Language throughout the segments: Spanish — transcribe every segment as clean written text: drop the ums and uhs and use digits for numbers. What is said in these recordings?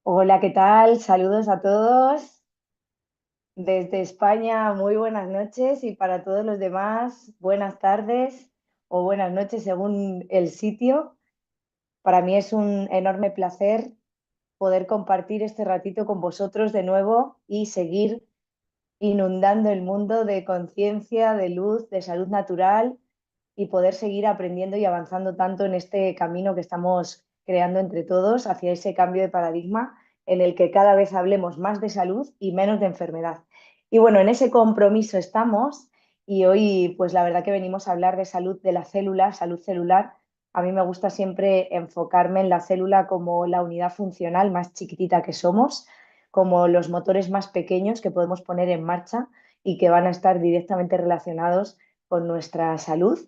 Hola, ¿qué tal? Saludos a todos. Desde España, muy buenas noches y para todos los demás, buenas tardes o buenas noches según el sitio. Para mí es un enorme placer poder compartir este ratito con vosotros de nuevo y seguir inundando el mundo de conciencia, de luz, de salud natural y poder seguir aprendiendo y avanzando tanto en este camino que estamos creando entre todos hacia ese cambio de paradigma en el que cada vez hablemos más de salud y menos de enfermedad. Y bueno, en ese compromiso estamos y hoy pues la verdad que venimos a hablar de salud de la célula, salud celular. A mí me gusta siempre enfocarme en la célula como la unidad funcional más chiquitita que somos, como los motores más pequeños que podemos poner en marcha y que van a estar directamente relacionados con nuestra salud.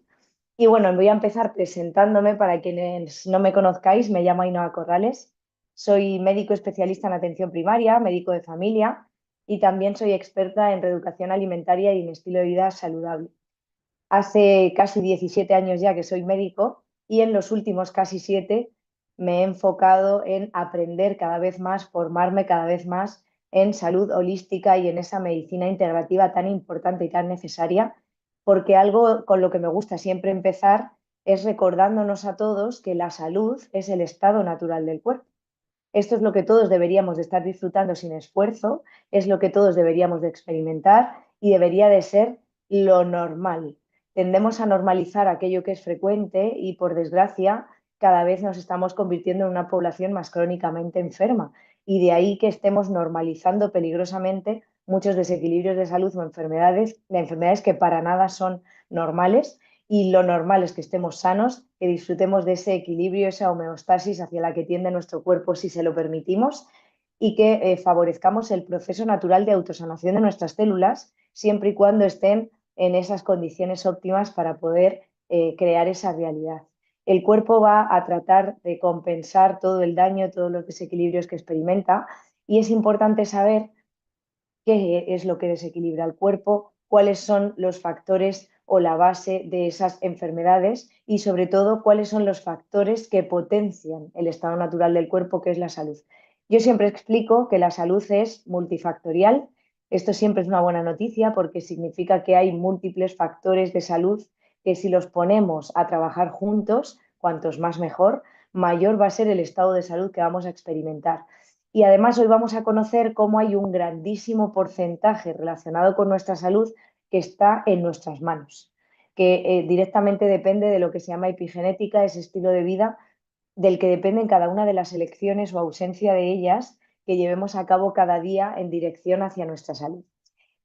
Y bueno, voy a empezar presentándome para quienes no me conozcáis. Me llamo Ainhoa Corrales, soy médico especialista en atención primaria, médico de familia y también soy experta en reeducación alimentaria y en estilo de vida saludable. Hace casi 17 años ya que soy médico y en los últimos casi 7 me he enfocado en aprender cada vez más, formarme cada vez más en salud holística y en esa medicina integrativa tan importante y tan necesaria, porque algo con lo que me gusta siempre empezar es recordándonos a todos que la salud es el estado natural del cuerpo. Esto es lo que todos deberíamos de estar disfrutando sin esfuerzo, es lo que todos deberíamos de experimentar y debería de ser lo normal. Tendemos a normalizar aquello que es frecuente y, por desgracia, cada vez nos estamos convirtiendo en una población más crónicamente enferma. Y de ahí que estemos normalizando peligrosamente muchos desequilibrios de salud o enfermedades, de enfermedades que para nada son normales, y lo normal es que estemos sanos, que disfrutemos de ese equilibrio, esa homeostasis hacia la que tiende nuestro cuerpo si se lo permitimos y que favorezcamos el proceso natural de autosanación de nuestras células siempre y cuando estén en esas condiciones óptimas para poder crear esa realidad. El cuerpo va a tratar de compensar todo el daño, todos los desequilibrios que experimenta y es importante saber qué es lo que desequilibra el cuerpo, cuáles son los factores o la base de esas enfermedades y sobre todo cuáles son los factores que potencian el estado natural del cuerpo, que es la salud. Yo siempre explico que la salud es multifactorial. Esto siempre es una buena noticia porque significa que hay múltiples factores de salud que si los ponemos a trabajar juntos, cuantos más mejor, mayor va a ser el estado de salud que vamos a experimentar. Y además hoy vamos a conocer cómo hay un grandísimo porcentaje relacionado con nuestra salud que está en nuestras manos, que directamente depende de lo que se llama epigenética, ese estilo de vida del que dependen cada una de las elecciones o ausencia de ellas que llevemos a cabo cada día en dirección hacia nuestra salud.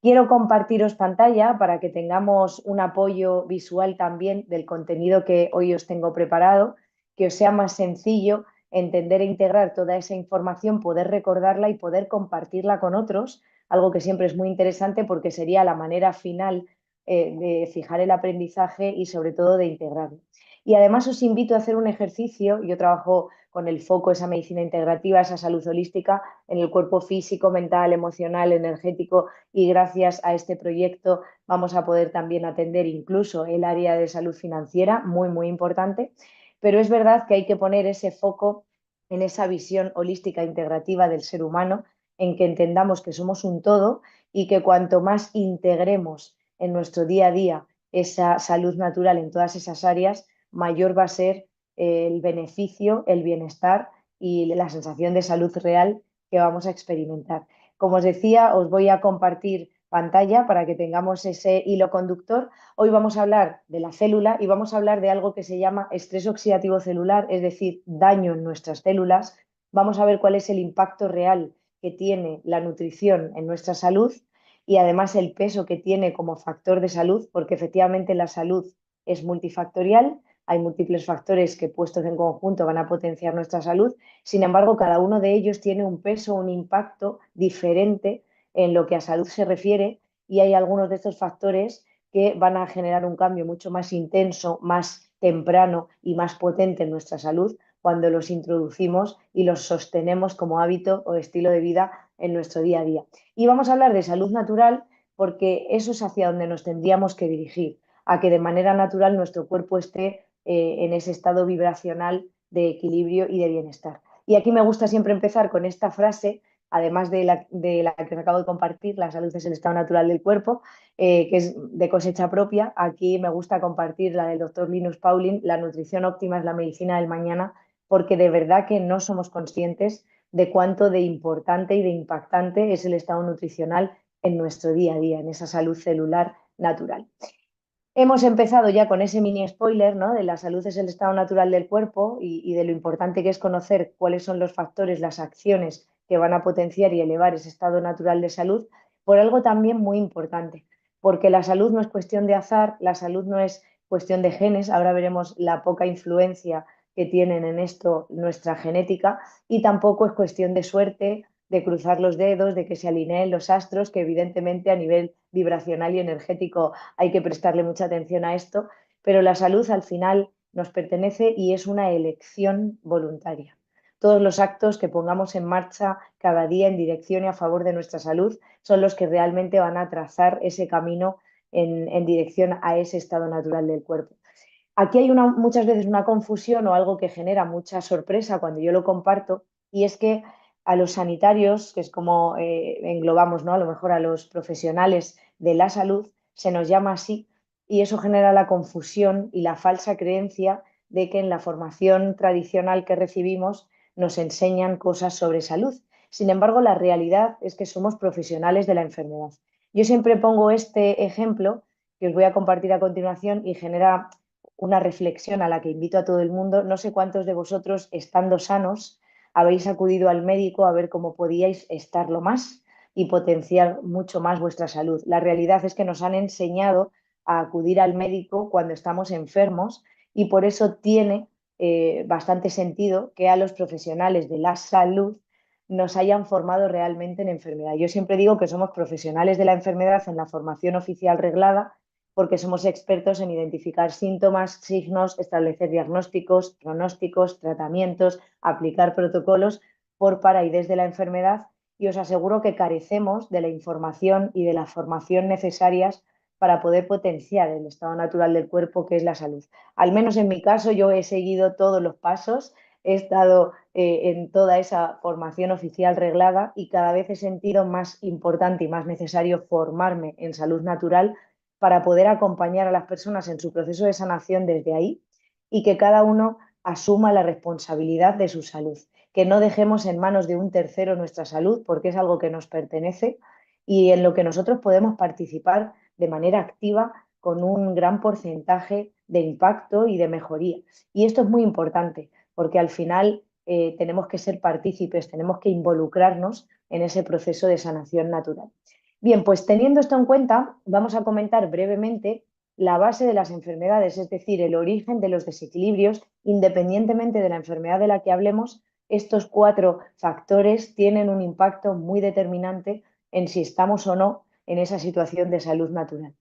Quiero compartiros pantalla para que tengamos un apoyo visual también del contenido que hoy os tengo preparado, que os sea más sencillo entender e integrar toda esa información, poder recordarla y poder compartirla con otros, algo que siempre es muy interesante porque sería la manera final de fijar el aprendizaje y sobre todo de integrarlo. Y además os invito a hacer un ejercicio. Yo trabajo con el foco, esa medicina integrativa, esa salud holística en el cuerpo físico, mental, emocional, energético, y gracias a este proyecto vamos a poder también atender incluso el área de salud financiera, muy, muy importante. Pero es verdad que hay que poner ese foco en esa visión holística integrativa del ser humano, en que entendamos que somos un todo y que cuanto más integremos en nuestro día a día esa salud natural en todas esas áreas, mayor va a ser el beneficio, el bienestar y la sensación de salud real que vamos a experimentar. Como os decía, os voy a compartir pantalla para que tengamos ese hilo conductor. Hoy vamos a hablar de la célula y vamos a hablar de algo que se llama estrés oxidativo celular, es decir, daño en nuestras células. Vamos a ver cuál es el impacto real que tiene la nutrición en nuestra salud y además el peso que tiene como factor de salud, porque efectivamente la salud es multifactorial, hay múltiples factores que puestos en conjunto van a potenciar nuestra salud. Sin embargo, cada uno de ellos tiene un peso, un impacto diferente en lo que a salud se refiere y hay algunos de estos factores que van a generar un cambio mucho más intenso, más temprano y más potente en nuestra salud cuando los introducimos y los sostenemos como hábito o estilo de vida en nuestro día a día. Y vamos a hablar de salud natural porque eso es hacia donde nos tendríamos que dirigir, a que de manera natural nuestro cuerpo esté en ese estado vibracional de equilibrio y de bienestar. Y aquí me gusta siempre empezar con esta frase, además de la que os acabo de compartir, la salud es el estado natural del cuerpo, que es de cosecha propia. Aquí me gusta compartir la del doctor Linus Pauling, la nutrición óptima es la medicina del mañana, porque de verdad que no somos conscientes de cuánto de importante y de impactante es el estado nutricional en nuestro día a día, en esa salud celular natural. Hemos empezado ya con ese mini spoiler, ¿no? De la salud es el estado natural del cuerpo y de lo importante que es conocer cuáles son los factores, las acciones que van a potenciar y elevar ese estado natural de salud, por algo también muy importante, porque la salud no es cuestión de azar, la salud no es cuestión de genes, ahora veremos la poca influencia que tienen en esto nuestra genética, y tampoco es cuestión de suerte, de cruzar los dedos, de que se alineen los astros, que evidentemente a nivel vibracional y energético hay que prestarle mucha atención a esto, pero la salud al final nos pertenece y es una elección voluntaria. Todos los actos que pongamos en marcha cada día en dirección y a favor de nuestra salud son los que realmente van a trazar ese camino en dirección a ese estado natural del cuerpo. Aquí hay muchas veces una confusión o algo que genera mucha sorpresa cuando yo lo comparto, y es que a los sanitarios, que es como englobamos, ¿no? A lo mejor a los profesionales de la salud, se nos llama así, y eso genera la confusión y la falsa creencia de que en la formación tradicional que recibimos nos enseñan cosas sobre salud. Sin embargo, la realidad es que somos profesionales de la enfermedad. Yo siempre pongo este ejemplo que os voy a compartir a continuación y genera una reflexión a la que invito a todo el mundo. No sé cuántos de vosotros, estando sanos, habéis acudido al médico a ver cómo podíais estarlo más y potenciar mucho más vuestra salud. La realidad es que nos han enseñado a acudir al médico cuando estamos enfermos, y por eso tiene bastante sentido que a los profesionales de la salud nos hayan formado realmente en enfermedad. Yo siempre digo que somos profesionales de la enfermedad en la formación oficial reglada, porque somos expertos en identificar síntomas, signos, establecer diagnósticos, pronósticos, tratamientos, aplicar protocolos por, para y desde la enfermedad, y os aseguro que carecemos de la información y de la formación necesarias para poder potenciar el estado natural del cuerpo, que es la salud. Al menos en mi caso, yo he seguido todos los pasos, he estado en toda esa formación oficial reglada, y cada vez he sentido más importante y más necesario formarme en salud natural para poder acompañar a las personas en su proceso de sanación desde ahí, y que cada uno asuma la responsabilidad de su salud, que no dejemos en manos de un tercero nuestra salud, porque es algo que nos pertenece y en lo que nosotros podemos participar de manera activa con un gran porcentaje de impacto y de mejoría. Y esto es muy importante, porque al final tenemos que ser partícipes, tenemos que involucrarnos en ese proceso de sanación natural. Bien, pues teniendo esto en cuenta, vamos a comentar brevemente la base de las enfermedades, es decir, el origen de los desequilibrios. Independientemente de la enfermedad de la que hablemos, estos cuatro factores tienen un impacto muy determinante en si estamos o no en esa situación de salud natural.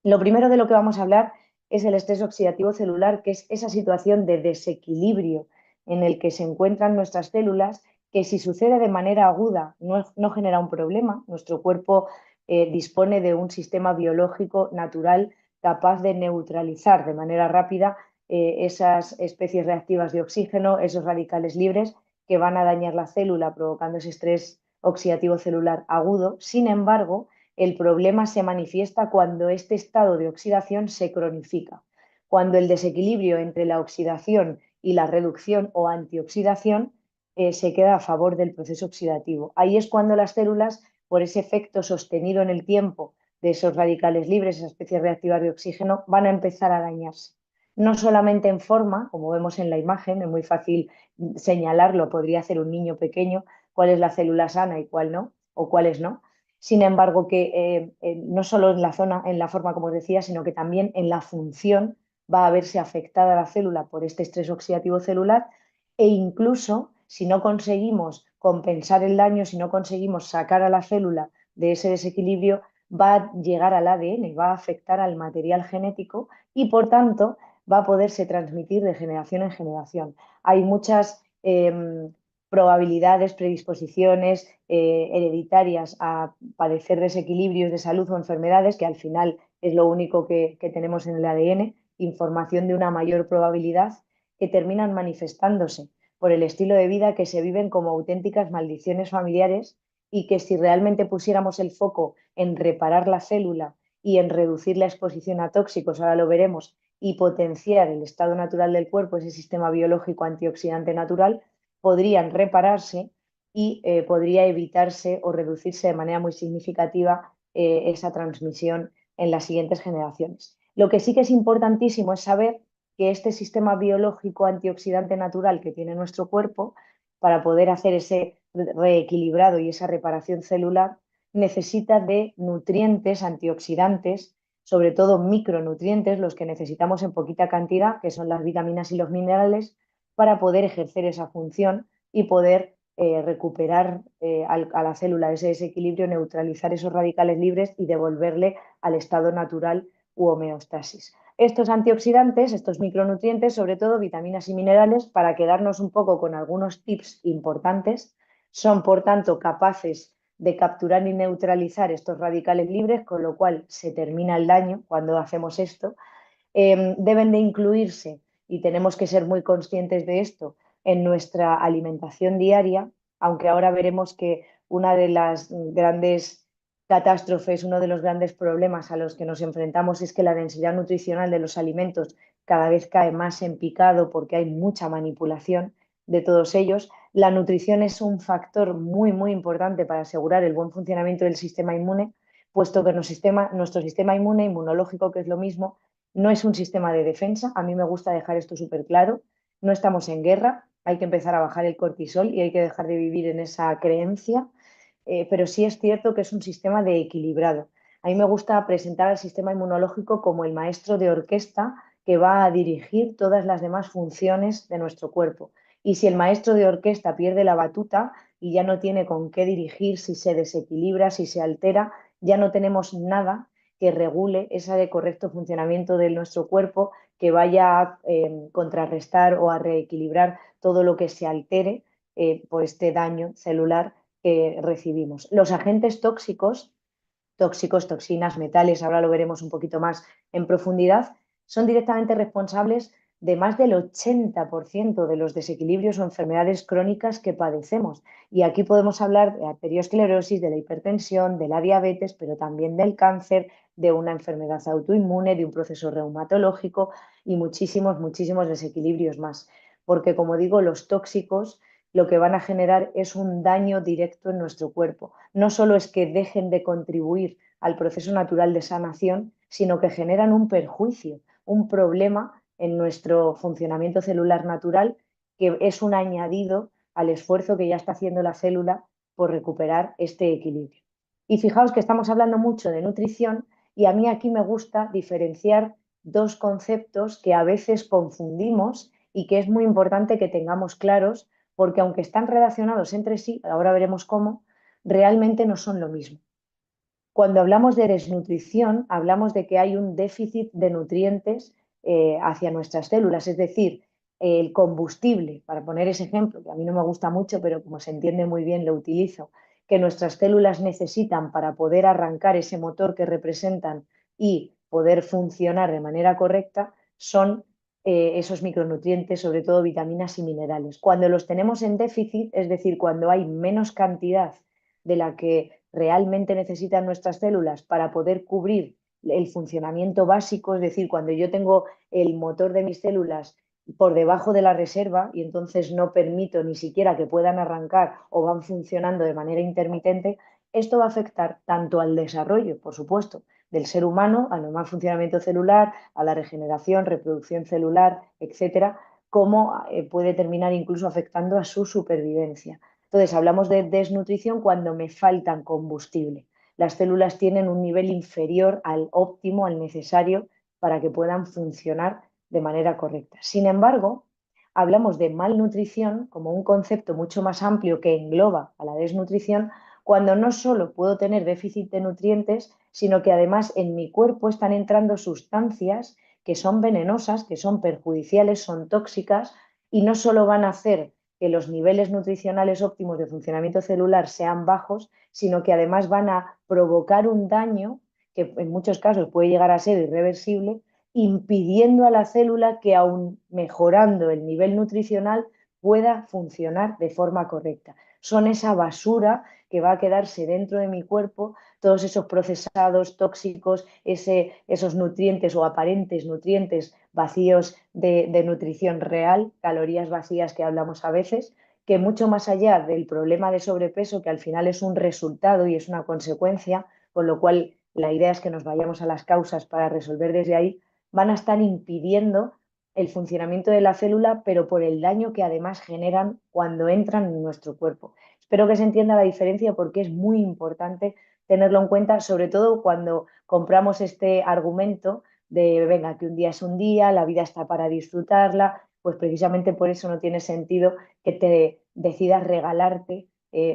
Lo primero de lo que vamos a hablar es el estrés oxidativo celular, que es esa situación de desequilibrio en el que se encuentran nuestras células, que si sucede de manera aguda no genera un problema. Nuestro cuerpo dispone de un sistema biológico natural capaz de neutralizar de manera rápida esas especies reactivas de oxígeno, esos radicales libres que van a dañar la célula, provocando ese estrés oxidativo celular agudo. Sin embargo, el problema se manifiesta cuando este estado de oxidación se cronifica, cuando el desequilibrio entre la oxidación y la reducción o antioxidación se queda a favor del proceso oxidativo. Ahí es cuando las células, por ese efecto sostenido en el tiempo de esos radicales libres, esas especies reactivas de oxígeno, van a empezar a dañarse. No solamente en forma, como vemos en la imagen, es muy fácil señalarlo, podría hacer un niño pequeño cuál es la célula sana y cuál no, o cuáles no. Sin embargo, que no solo en la zona, en la forma, como os decía, sino que también en la función va a verse afectada la célula por este estrés oxidativo celular, e incluso si no conseguimos compensar el daño, si no conseguimos sacar a la célula de ese desequilibrio, va a llegar al ADN, va a afectar al material genético, y por tanto va a poderse transmitir de generación en generación. Hay muchas probabilidades, predisposiciones hereditarias a padecer desequilibrios de salud o enfermedades, que al final es lo único que tenemos en el ADN, información de una mayor probabilidad, que terminan manifestándose por el estilo de vida que se viven como auténticas maldiciones familiares y que si realmente pusiéramos el foco en reparar la célula y en reducir la exposición a tóxicos, ahora lo veremos, y potenciar el estado natural del cuerpo, ese sistema biológico antioxidante natural, podrían repararse y podría evitarse o reducirse de manera muy significativa esa transmisión en las siguientes generaciones. Lo que sí que es importantísimo es saber que este sistema biológico antioxidante natural que tiene nuestro cuerpo, para poder hacer ese reequilibrado y esa reparación celular, necesita de nutrientes antioxidantes, sobre todo micronutrientes, los que necesitamos en poquita cantidad, que son las vitaminas y los minerales, para poder ejercer esa función y poder recuperar a la célula ese desequilibrio, neutralizar esos radicales libres y devolverle al estado natural u homeostasis. Estos antioxidantes, estos micronutrientes, sobre todo vitaminas y minerales, para quedarnos un poco con algunos tips importantes, son por tanto capaces de capturar y neutralizar estos radicales libres, con lo cual se termina el daño cuando hacemos esto. Deben de incluirse, y tenemos que ser muy conscientes de esto, en nuestra alimentación diaria, aunque ahora veremos que una de las grandes catástrofes, uno de los grandes problemas a los que nos enfrentamos es que la densidad nutricional de los alimentos cada vez cae más en picado porque hay mucha manipulación de todos ellos. La nutrición es un factor muy, muy importante para asegurar el buen funcionamiento del sistema inmune, puesto que nuestro sistema inmune, inmunológico, que es lo mismo, no es un sistema de defensa. A mí me gusta dejar esto súper claro. No estamos en guerra, hay que empezar a bajar el cortisol y hay que dejar de vivir en esa creencia, pero sí es cierto que es un sistema de equilibrado. A mí me gusta presentar al sistema inmunológico como el maestro de orquesta que va a dirigir todas las demás funciones de nuestro cuerpo. Y si el maestro de orquesta pierde la batuta y ya no tiene con qué dirigir, si se desequilibra, si se altera, ya no tenemos nada que regule ese correcto funcionamiento de nuestro cuerpo, que vaya a contrarrestar o a reequilibrar todo lo que se altere por este daño celular que recibimos. Los agentes tóxicos, toxinas, metales, ahora lo veremos un poquito más en profundidad, son directamente responsables de más del 80% de los desequilibrios o enfermedades crónicas que padecemos. Y aquí podemos hablar de arteriosclerosis, de la hipertensión, de la diabetes, pero también del cáncer, de una enfermedad autoinmune, de un proceso reumatológico y muchísimos, muchísimos desequilibrios más. Porque, como digo, los tóxicos lo que van a generar es un daño directo en nuestro cuerpo. No solo es que dejen de contribuir al proceso natural de sanación, sino que generan un perjuicio, un problema en nuestro funcionamiento celular natural, que es un añadido al esfuerzo que ya está haciendo la célula por recuperar este equilibrio. Y fijaos que estamos hablando mucho de nutrición y a mí aquí me gusta diferenciar dos conceptos que a veces confundimos y que es muy importante que tengamos claros, porque aunque están relacionados entre sí, ahora veremos cómo, realmente no son lo mismo. Cuando hablamos de desnutrición, hablamos de que hay un déficit de nutrientes hacia nuestras células, es decir, el combustible, para poner ese ejemplo, que a mí no me gusta mucho, pero como se entiende muy bien lo utilizo, que nuestras células necesitan para poder arrancar ese motor que representan y poder funcionar de manera correcta, son esos micronutrientes, sobre todo vitaminas y minerales. Cuando los tenemos en déficit, es decir, cuando hay menos cantidad de la que realmente necesitan nuestras células para poder cubrir el funcionamiento básico, es decir, cuando yo tengo el motor de mis células por debajo de la reserva y entonces no permito ni siquiera que puedan arrancar o van funcionando de manera intermitente, esto va a afectar tanto al desarrollo, por supuesto, del ser humano, al normal funcionamiento celular, a la regeneración, reproducción celular, etcétera, como puede terminar incluso afectando a su supervivencia. Entonces, hablamos de desnutrición cuando me faltan combustible. Las células tienen un nivel inferior al óptimo, al necesario, para que puedan funcionar de manera correcta. Sin embargo, hablamos de malnutrición como un concepto mucho más amplio que engloba a la desnutrición, cuando no solo puedo tener déficit de nutrientes, sino que además en mi cuerpo están entrando sustancias que son venenosas, que son perjudiciales, son tóxicas y no solo van a hacer que los niveles nutricionales óptimos de funcionamiento celular sean bajos, sino que además van a provocar un daño que en muchos casos puede llegar a ser irreversible, impidiendo a la célula que, aun mejorando el nivel nutricional, pueda funcionar de forma correcta. Son esa basura que va a quedarse dentro de mi cuerpo, todos esos procesados tóxicos, esos nutrientes o aparentes nutrientes vacíos de nutrición real, calorías vacías que hablamos a veces, que mucho más allá del problema de sobrepeso, que al final es un resultado y es una consecuencia, con lo cual la idea es que nos vayamos a las causas para resolver desde ahí, van a estar impidiendo el funcionamiento de la célula, pero por el daño que además generan cuando entran en nuestro cuerpo. Espero que se entienda la diferencia porque es muy importante tenerlo en cuenta, sobre todo cuando compramos este argumento de, venga, que un día es un día, la vida está para disfrutarla, pues precisamente por eso no tiene sentido que te decidas regalarte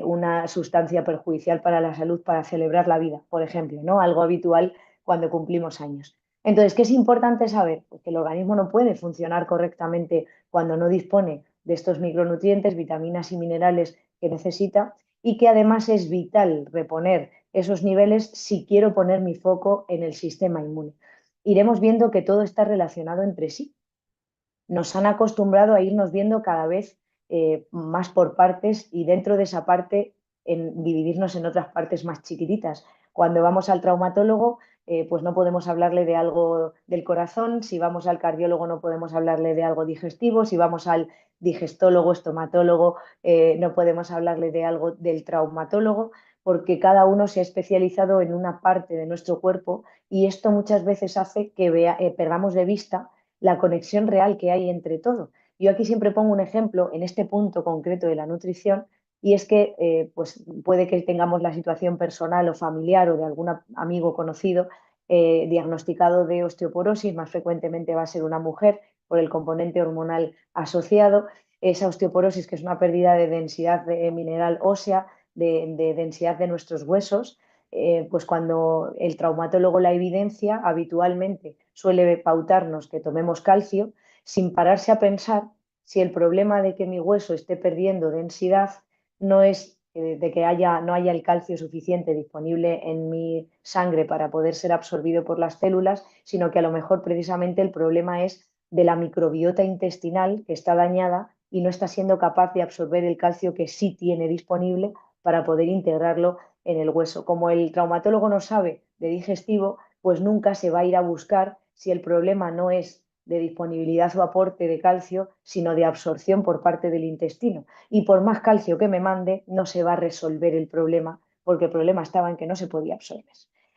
una sustancia perjudicial para la salud para celebrar la vida, por ejemplo, ¿no? Algo habitual cuando cumplimos años. Entonces, ¿qué es importante saber? Pues que el organismo no puede funcionar correctamente cuando no dispone de estos micronutrientes, vitaminas y minerales que necesita y que además es vital reponer esos niveles si quiero poner mi foco en el sistema inmune. Iremos viendo que todo está relacionado entre sí. Nos han acostumbrado a irnos viendo cada vez más por partes y dentro de esa parte dividirnos en otras partes más chiquititas. Cuando vamos al traumatólogo, pues no podemos hablarle de algo del corazón, si vamos al cardiólogo no podemos hablarle de algo digestivo, si vamos al digestólogo, estomatólogo, no podemos hablarle de algo del traumatólogo, porque cada uno se ha especializado en una parte de nuestro cuerpo y esto muchas veces hace que perdamos de vista la conexión real que hay entre todo. Yo aquí siempre pongo un ejemplo en este punto concreto de la nutrición y es que pues puede que tengamos la situación personal o familiar o de algún amigo conocido diagnosticado de osteoporosis, más frecuentemente va a ser una mujer por el componente hormonal asociado. Esa osteoporosis, que es una pérdida de densidad de mineral ósea, de densidad de nuestros huesos, pues cuando el traumatólogo la evidencia, habitualmente suele pautarnos que tomemos calcio, sin pararse a pensar si el problema de que mi hueso esté perdiendo densidad no es de que no haya el calcio suficiente disponible en mi sangre para poder ser absorbido por las células, sino que a lo mejor precisamente el problema es de la microbiota intestinal que está dañada y no está siendo capaz de absorber el calcio que sí tiene disponible para poder integrarlo en el hueso. Como el traumatólogo no sabe de digestivo, pues nunca se va a ir a buscar si el problema no es de disponibilidad o aporte de calcio, sino de absorción por parte del intestino. Y por más calcio que me mande, no se va a resolver el problema, porque el problema estaba en que no se podía absorber.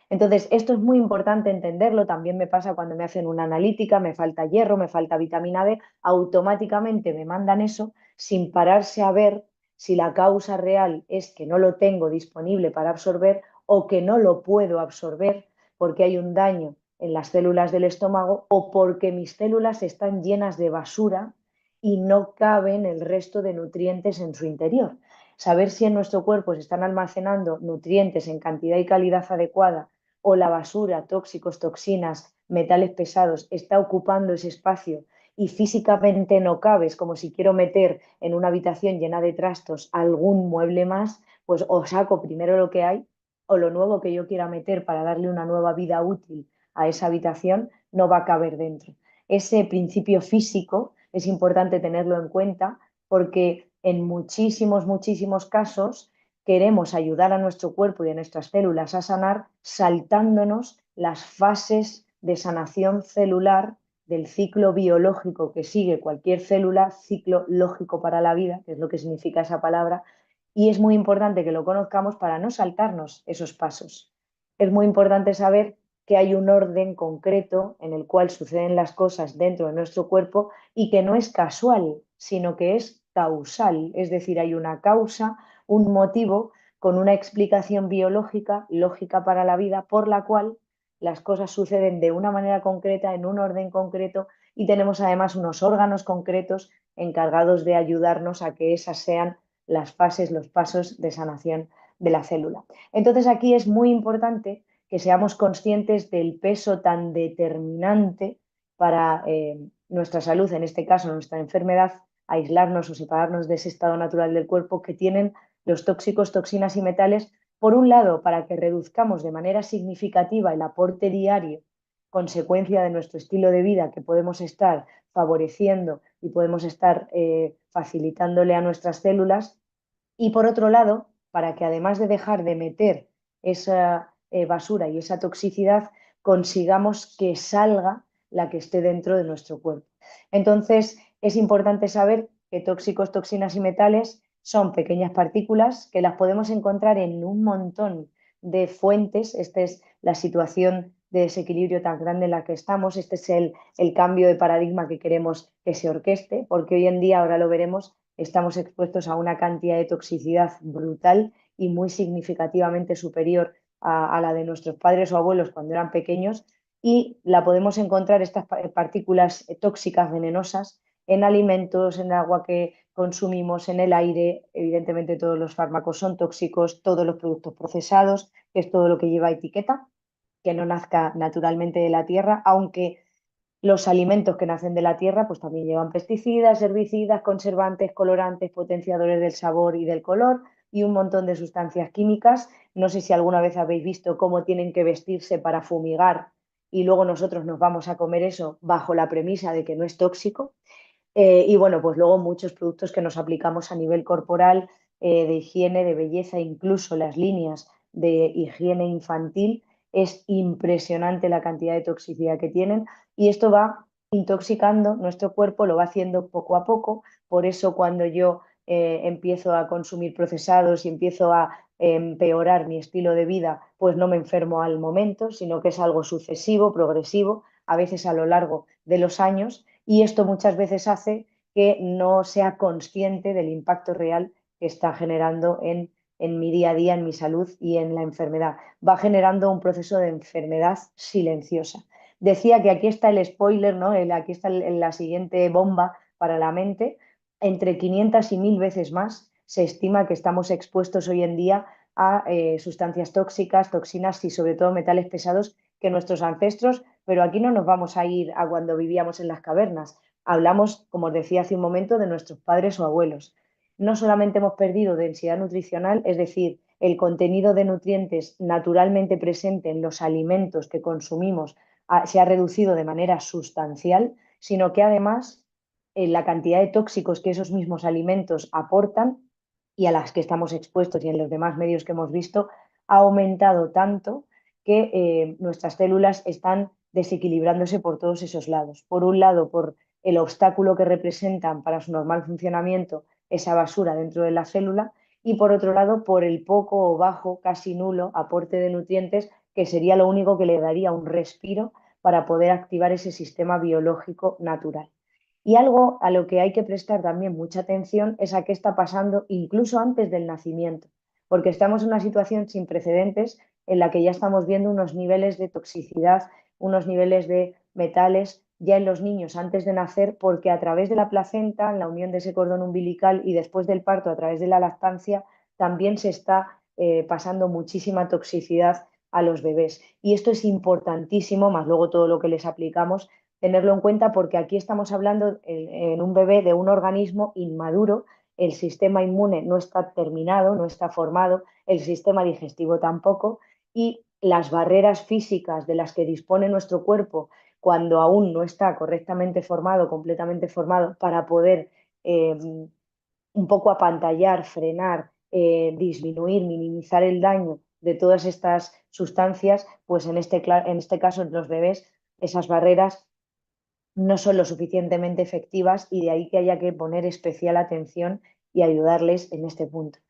Entonces, esto es muy importante entenderlo. También me pasa cuando me hacen una analítica, me falta hierro, me falta vitamina D, automáticamente me mandan eso sin pararse a ver si la causa real es que no lo tengo disponible para absorber o que no lo puedo absorber porque hay un daño en las células del estómago o porque mis células están llenas de basura y no caben el resto de nutrientes en su interior. Saber si en nuestro cuerpo se están almacenando nutrientes en cantidad y calidad adecuada o la basura, tóxicos, toxinas, metales pesados, está ocupando ese espacio y físicamente no cabes, como si quiero meter en una habitación llena de trastos algún mueble más, pues o saco primero lo que hay o lo nuevo que yo quiera meter para darle una nueva vida útil a esa habitación no va a caber dentro. Ese principio físico es importante tenerlo en cuenta porque en muchísimos, muchísimos casos queremos ayudar a nuestro cuerpo y a nuestras células a sanar saltándonos las fases de sanación celular del ciclo biológico que sigue cualquier célula, ciclo lógico para la vida, que es lo que significa esa palabra, y es muy importante que lo conozcamos para no saltarnos esos pasos. Es muy importante saber que hay un orden concreto en el cual suceden las cosas dentro de nuestro cuerpo y que no es casual, sino que es causal, es decir, hay una causa, un motivo con una explicación biológica, lógica para la vida, por la cual las cosas suceden de una manera concreta, en un orden concreto, y tenemos además unos órganos concretos encargados de ayudarnos a que esas sean las fases, los pasos de sanación de la célula. Entonces aquí es muy importante que seamos conscientes del peso tan determinante para nuestra salud, en este caso nuestra enfermedad, aislarnos o separarnos de ese estado natural del cuerpo que tienen los tóxicos, toxinas y metales, por un lado, para que reduzcamos de manera significativa el aporte diario consecuencia de nuestro estilo de vida que podemos estar favoreciendo y podemos estar facilitándole a nuestras células. Y por otro lado, para que además de dejar de meter esa basura y esa toxicidad, consigamos que salga la que esté dentro de nuestro cuerpo. Entonces, es importante saber que tóxicos, toxinas y metales son pequeñas partículas que las podemos encontrar en un montón de fuentes. Esta es la situación de desequilibrio tan grande en la que estamos. Este es el cambio de paradigma que queremos que se orqueste, porque hoy en día, ahora lo veremos, estamos expuestos a una cantidad de toxicidad brutal y muy significativamente superior a la de nuestros padres o abuelos cuando eran pequeños, y la podemos encontrar, estas partículas tóxicas venenosas, en alimentos, en agua que consumimos, en el aire. Evidentemente todos los fármacos son tóxicos, todos los productos procesados, que es todo lo que lleva etiqueta, que no nazca naturalmente de la tierra, aunque los alimentos que nacen de la tierra pues también llevan pesticidas, herbicidas, conservantes, colorantes, potenciadores del sabor y del color y un montón de sustancias químicas. No sé si alguna vez habéis visto cómo tienen que vestirse para fumigar y luego nosotros nos vamos a comer eso bajo la premisa de que no es tóxico. Y bueno, pues luego muchos productos que nos aplicamos a nivel corporal, de higiene, de belleza, incluso las líneas de higiene infantil. Es impresionante la cantidad de toxicidad que tienen y esto va intoxicando nuestro cuerpo, lo va haciendo poco a poco. Por eso cuando yo empiezo a consumir procesados y empiezo a empeorar mi estilo de vida, pues no me enfermo al momento, sino que es algo sucesivo, progresivo, a veces a lo largo de los años, y esto muchas veces hace que no sea consciente del impacto real que está generando en mi día a día, en mi salud y en la enfermedad. Va generando un proceso de enfermedad silenciosa. Decía que aquí está el spoiler, ¿no? Aquí está la siguiente bomba para la mente. Entre 500 y 1000 veces más se estima que estamos expuestos hoy en día a sustancias tóxicas, toxinas y sobre todo metales pesados que nuestros ancestros, pero aquí no nos vamos a ir a cuando vivíamos en las cavernas. Hablamos, como os decía hace un momento, de nuestros padres o abuelos. No solamente hemos perdido densidad nutricional, es decir, el contenido de nutrientes naturalmente presente en los alimentos que consumimos se ha reducido de manera sustancial, sino que además la cantidad de tóxicos que esos mismos alimentos aportan y a las que estamos expuestos y en los demás medios que hemos visto ha aumentado tanto que nuestras células están desequilibrándose por todos esos lados. Por un lado, por el obstáculo que representan para su normal funcionamiento esa basura dentro de la célula, y por otro lado, por el poco o bajo, casi nulo aporte de nutrientes, que sería lo único que le daría un respiro para poder activar ese sistema biológico natural. Y algo a lo que hay que prestar también mucha atención es a qué está pasando incluso antes del nacimiento, porque estamos en una situación sin precedentes en la que ya estamos viendo unos niveles de toxicidad, unos niveles de metales ya en los niños antes de nacer, porque a través de la placenta, en la unión de ese cordón umbilical y después del parto, a través de la lactancia, también se está pasando muchísima toxicidad a los bebés. Y esto es importantísimo, más luego todo lo que les aplicamos, tenerlo en cuenta porque aquí estamos hablando en un bebé de un organismo inmaduro, el sistema inmune no está terminado, no está formado, el sistema digestivo tampoco, y las barreras físicas de las que dispone nuestro cuerpo cuando aún no está correctamente formado, completamente formado, para poder un poco apantallar, frenar, disminuir, minimizar el daño de todas estas sustancias, pues en este caso en los bebés esas barreras no son lo suficientemente efectivas y de ahí que haya que poner especial atención y ayudarles en este punto.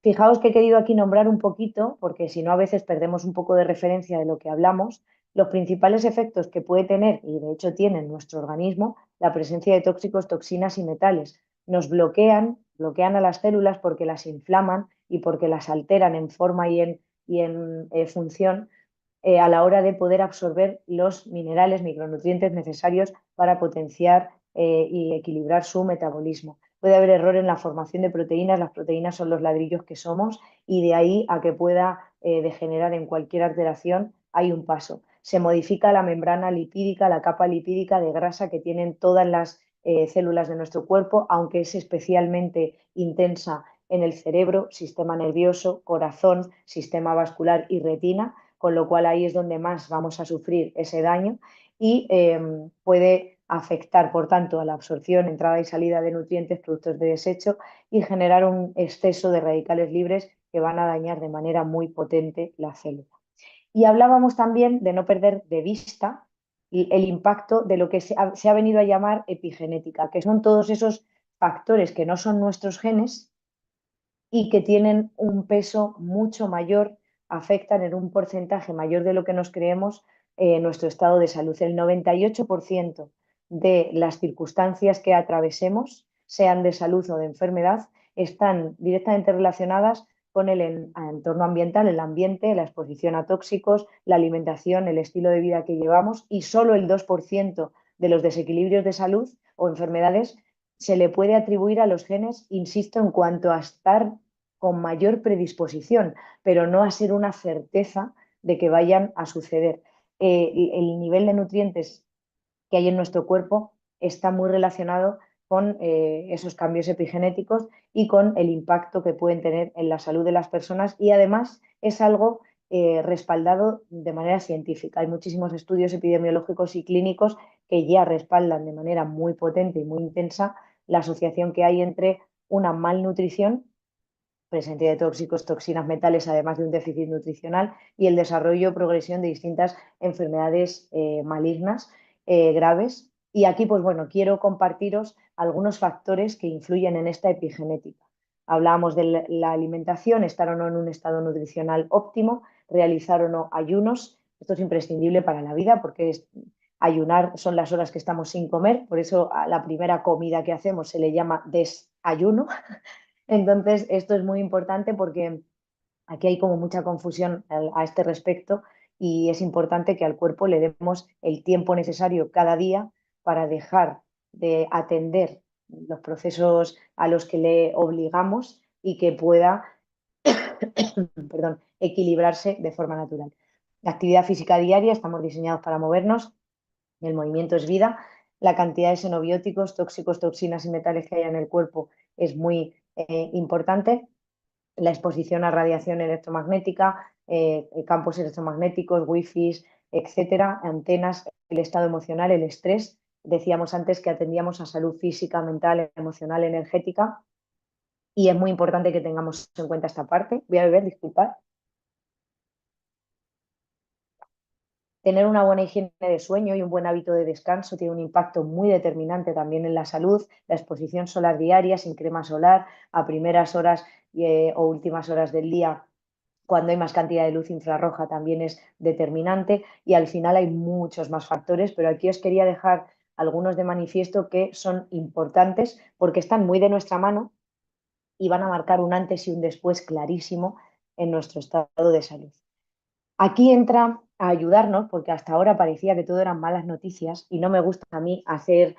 Fijaos que he querido aquí nombrar un poquito, porque si no a veces perdemos un poco de referencia de lo que hablamos, los principales efectos que puede tener, y de hecho tiene en nuestro organismo, la presencia de tóxicos, toxinas y metales. Nos bloquean a las células porque las inflaman y porque las alteran en forma y en función a la hora de poder absorber los minerales, micronutrientes necesarios para potenciar y equilibrar su metabolismo. Puede haber error en la formación de proteínas, las proteínas son los ladrillos que somos y de ahí a que pueda degenerar en cualquier alteración hay un paso. Se modifica la membrana lipídica, la capa lipídica de grasa que tienen todas las células de nuestro cuerpo, aunque es especialmente intensa en el cerebro, sistema nervioso, corazón, sistema vascular y retina, con lo cual ahí es donde más vamos a sufrir ese daño y puede afectar, por tanto, a la absorción, entrada y salida de nutrientes, productos de desecho y generar un exceso de radicales libres que van a dañar de manera muy potente la célula. Y hablábamos también de no perder de vista el impacto de lo que se ha venido a llamar epigenética, que son todos esos factores que no son nuestros genes y que tienen un peso mucho mayor, afectan en un porcentaje mayor de lo que nos creemos nuestro estado de salud. El 98% de las circunstancias que atravesemos, sean de salud o de enfermedad, están directamente relacionadas con el entorno ambiental, el ambiente, la exposición a tóxicos, la alimentación, el estilo de vida que llevamos y solo el 2% de los desequilibrios de salud o enfermedades se le puede atribuir a los genes, insisto, en cuanto a estar con mayor predisposición, pero no a ser una certeza de que vayan a suceder. El nivel de nutrientes que hay en nuestro cuerpo está muy relacionado con esos cambios epigenéticos y con el impacto que pueden tener en la salud de las personas y además es algo respaldado de manera científica. Hay muchísimos estudios epidemiológicos y clínicos que ya respaldan de manera muy potente y muy intensa la asociación que hay entre una malnutrición, presencia de tóxicos, toxinas, metales, además de un déficit nutricional y el desarrollo o progresión de distintas enfermedades malignas graves. Y aquí, pues bueno, quiero compartiros algunos factores que influyen en esta epigenética. Hablábamos de la alimentación, estar o no en un estado nutricional óptimo, realizar o no ayunos. Esto es imprescindible para la vida porque ayunar son las horas que estamos sin comer, por eso a la primera comida que hacemos se le llama desayuno. Entonces, esto es muy importante porque aquí hay como mucha confusión a este respecto y es importante que al cuerpo le demos el tiempo necesario cada día para dejar de atender los procesos a los que le obligamos y que pueda, perdón, equilibrarse de forma natural. La actividad física diaria, estamos diseñados para movernos, el movimiento es vida, la cantidad de xenobióticos, tóxicos, toxinas y metales que hay en el cuerpo es muy importante, la exposición a radiación electromagnética, campos electromagnéticos, wifi, etcétera, antenas, el estado emocional, el estrés. Decíamos antes que atendíamos a salud física, mental, emocional, energética y es muy importante que tengamos en cuenta esta parte. Voy a beber, disculpad. Tener una buena higiene de sueño y un buen hábito de descanso tiene un impacto muy determinante también en la salud. La exposición solar diaria sin crema solar a primeras horas o últimas horas del día, cuando hay más cantidad de luz infrarroja, también es determinante y al final hay muchos más factores, pero aquí os quería dejar algunos de manifiesto que son importantes porque están muy de nuestra mano y van a marcar un antes y un después clarísimo en nuestro estado de salud. Aquí entra a ayudarnos, porque hasta ahora parecía que todo eran malas noticias y no me gusta a mí hacer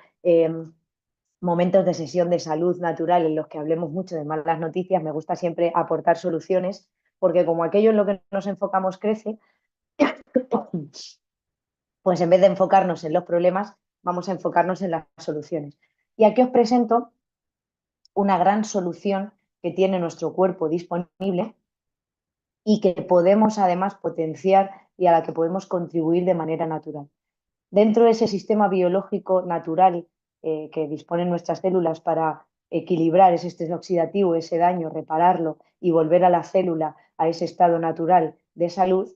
momentos de sesión de salud natural en los que hablemos mucho de malas noticias, me gusta siempre aportar soluciones, porque como aquello en lo que nos enfocamos crece, pues en vez de enfocarnos en los problemas, vamos a enfocarnos en las soluciones. Y aquí os presento una gran solución que tiene nuestro cuerpo disponible y que podemos además potenciar y a la que podemos contribuir de manera natural. Dentro de ese sistema biológico natural que disponen nuestras células para equilibrar ese estrés oxidativo, ese daño, repararlo y volver a la célula a ese estado natural de salud,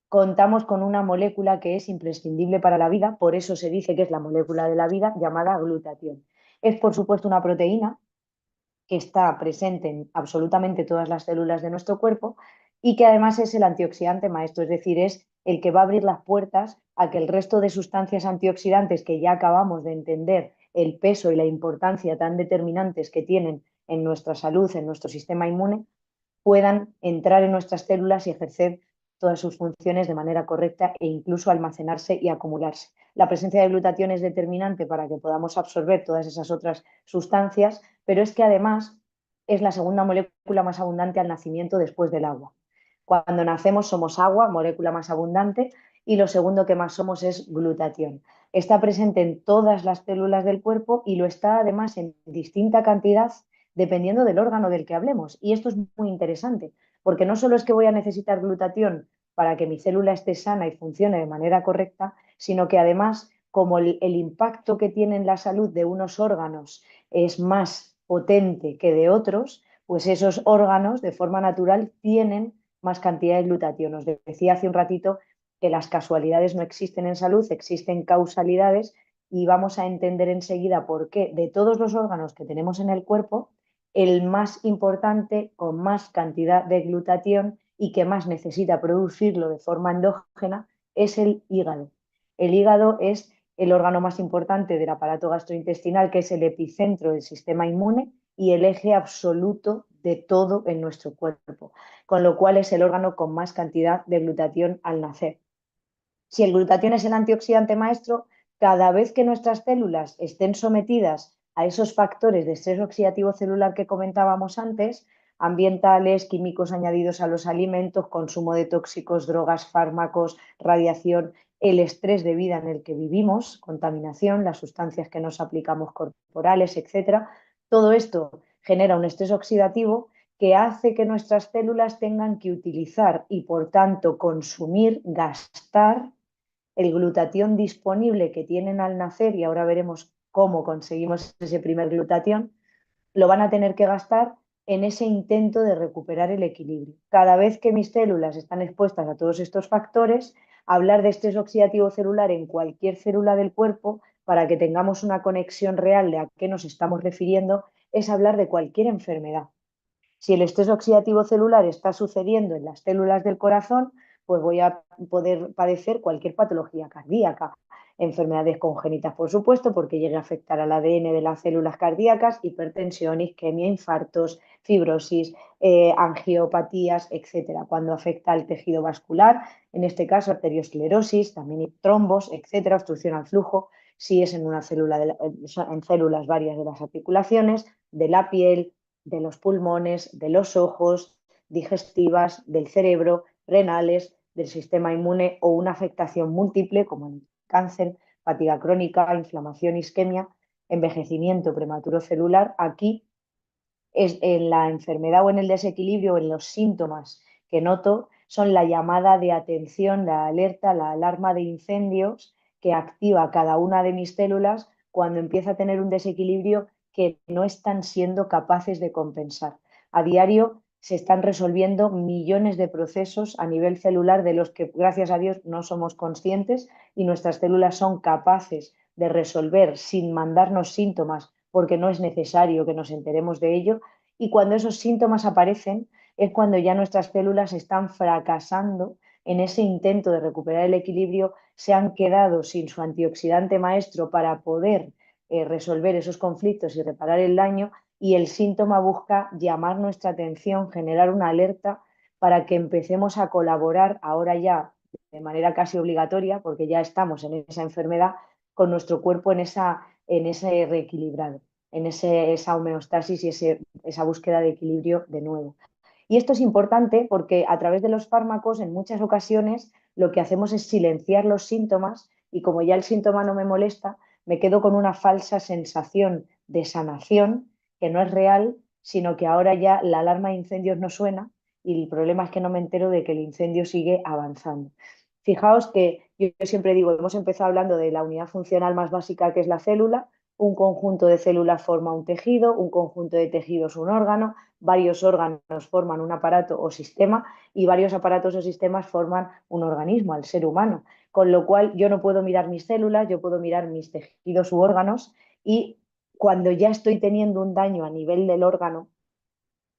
contamos con una molécula que es imprescindible para la vida, por eso se dice que es la molécula de la vida, llamada glutatión. Es, por supuesto, una proteína que está presente en absolutamente todas las células de nuestro cuerpo y que además es el antioxidante maestro, es decir, es el que va a abrir las puertas a que el resto de sustancias antioxidantes que ya acabamos de entender el peso y la importancia tan determinantes que tienen en nuestra salud, en nuestro sistema inmune, puedan entrar en nuestras células y ejercer todas sus funciones de manera correcta e incluso almacenarse y acumularse. La presencia de glutatión es determinante para que podamos absorber todas esas otras sustancias, pero es que además es la segunda molécula más abundante al nacimiento después del agua. Cuando nacemos somos agua, molécula más abundante, y lo segundo que más somos es glutatión. Está presente en todas las células del cuerpo y lo está además en distinta cantidad dependiendo del órgano del que hablemos. Y esto es muy interesante, porque no solo es que voy a necesitar glutatión para que mi célula esté sana y funcione de manera correcta, sino que además, como el impacto que tiene en la salud de unos órganos es más potente que de otros, pues esos órganos de forma natural tienen más cantidad de glutatión. Os decía hace un ratito que las casualidades no existen en salud, existen causalidades y vamos a entender enseguida por qué de todos los órganos que tenemos en el cuerpo, el más importante con más cantidad de glutatión y que más necesita producirlo de forma endógena es el hígado. El hígado es el órgano más importante del aparato gastrointestinal, que es el epicentro del sistema inmune y el eje absoluto de todo en nuestro cuerpo, con lo cual es el órgano con más cantidad de glutatión al nacer. Si el glutatión es el antioxidante maestro, cada vez que nuestras células estén sometidas a esos factores de estrés oxidativo celular que comentábamos antes, ambientales, químicos añadidos a los alimentos, consumo de tóxicos, drogas, fármacos, radiación, el estrés de vida en el que vivimos, contaminación, las sustancias que nos aplicamos corporales, etcétera, todo esto genera un estrés oxidativo que hace que nuestras células tengan que utilizar y, por tanto, consumir, gastar el glutatión disponible que tienen al nacer, y ahora veremos cómo conseguimos ese primer glutatión, lo van a tener que gastar en ese intento de recuperar el equilibrio. Cada vez que mis células están expuestas a todos estos factores, hablar de estrés oxidativo celular en cualquier célula del cuerpo, para que tengamos una conexión real de a qué nos estamos refiriendo, es hablar de cualquier enfermedad. Si el estrés oxidativo celular está sucediendo en las células del corazón, pues voy a poder padecer cualquier patología cardíaca, enfermedades congénitas, por supuesto, porque llegue a afectar al ADN de las células cardíacas, hipertensión, isquemia, infartos, fibrosis, angiopatías, etcétera. Cuando afecta al tejido vascular, en este caso arteriosclerosis, también trombos, etcétera, obstrucción al flujo, si es en una célula en células varias de las articulaciones, de la piel, de los pulmones, de los ojos, digestivas, del cerebro, renales, del sistema inmune o una afectación múltiple como el cáncer, fatiga crónica, inflamación, isquemia, envejecimiento prematuro celular. Aquí es en la enfermedad o en el desequilibrio o en los síntomas que noto son la llamada de atención, la alerta, la alarma de incendios que activa cada una de mis células cuando empieza a tener un desequilibrio que no están siendo capaces de compensar. A diario se están resolviendo millones de procesos a nivel celular de los que, gracias a Dios, no somos conscientes y nuestras células son capaces de resolver sin mandarnos síntomas porque no es necesario que nos enteremos de ello, y cuando esos síntomas aparecen es cuando ya nuestras células están fracasando en ese intento de recuperar el equilibrio, se han quedado sin su antioxidante maestro para poder resolver esos conflictos y reparar el daño, y el síntoma busca llamar nuestra atención, generar una alerta para que empecemos a colaborar ahora ya de manera casi obligatoria, porque ya estamos en esa enfermedad, con nuestro cuerpo en ese reequilibrado, en esa homeostasis y esa búsqueda de equilibrio de nuevo. Y esto es importante porque a través de los fármacos en muchas ocasiones lo que hacemos es silenciar los síntomas, y como ya el síntoma no me molesta, me quedo con una falsa sensación de sanación que no es real, sino que ahora ya la alarma de incendios no suena y el problema es que no me entero de que el incendio sigue avanzando. Fijaos que yo siempre digo, hemos empezado hablando de la unidad funcional más básica que es la célula. Un conjunto de células forma un tejido, un conjunto de tejidos un órgano, varios órganos forman un aparato o sistema y varios aparatos o sistemas forman un organismo, al ser humano. Con lo cual yo no puedo mirar mis células, yo puedo mirar mis tejidos u órganos, y cuando ya estoy teniendo un daño a nivel del órgano,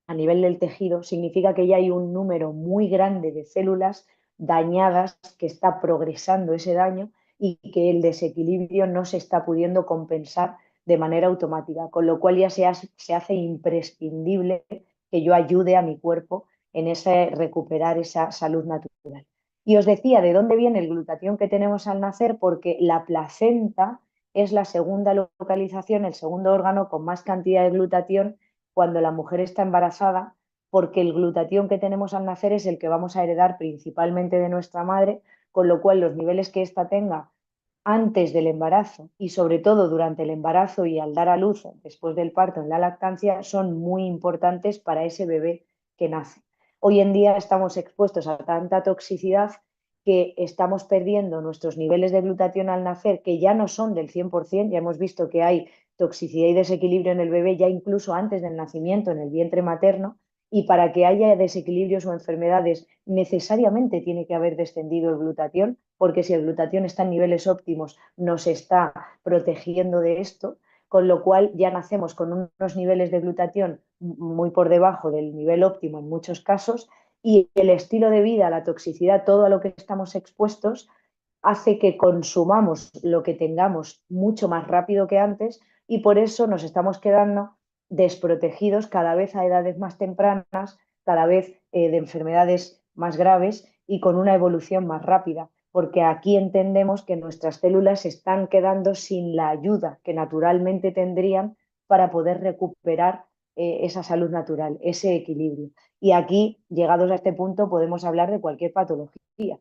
a nivel del tejido, significa que ya hay un número muy grande de células dañadas que está progresando ese daño y que el desequilibrio no se está pudiendo compensar de manera automática, con lo cual ya se hace imprescindible que yo ayude a mi cuerpo en ese recuperar esa salud natural. Y os decía de dónde viene el glutatión que tenemos al nacer, porque la placenta es la segunda localización, el segundo órgano con más cantidad de glutatión cuando la mujer está embarazada, porque el glutatión que tenemos al nacer es el que vamos a heredar principalmente de nuestra madre, con lo cual los niveles que ésta tenga antes del embarazo y sobre todo durante el embarazo y al dar a luz, después del parto, en la lactancia, son muy importantes para ese bebé que nace. Hoy en día estamos expuestos a tanta toxicidad que estamos perdiendo nuestros niveles de glutatión al nacer, que ya no son del 100%, ya hemos visto que hay toxicidad y desequilibrio en el bebé ya incluso antes del nacimiento en el vientre materno, y para que haya desequilibrios o enfermedades necesariamente tiene que haber descendido el glutatión, porque si el glutatión está en niveles óptimos nos está protegiendo de esto, con lo cual ya nacemos con unos niveles de glutatión muy por debajo del nivel óptimo en muchos casos, y el estilo de vida, la toxicidad, todo a lo que estamos expuestos, hace que consumamos lo que tengamos mucho más rápido que antes, y por eso nos estamos quedando desprotegidos cada vez a edades más tempranas, cada vez de enfermedades más graves y con una evolución más rápida, porque aquí entendemos que nuestras células se están quedando sin la ayuda que naturalmente tendrían para poder recuperar esa salud natural, ese equilibrio. Y aquí, llegados a este punto, podemos hablar de cualquier patología.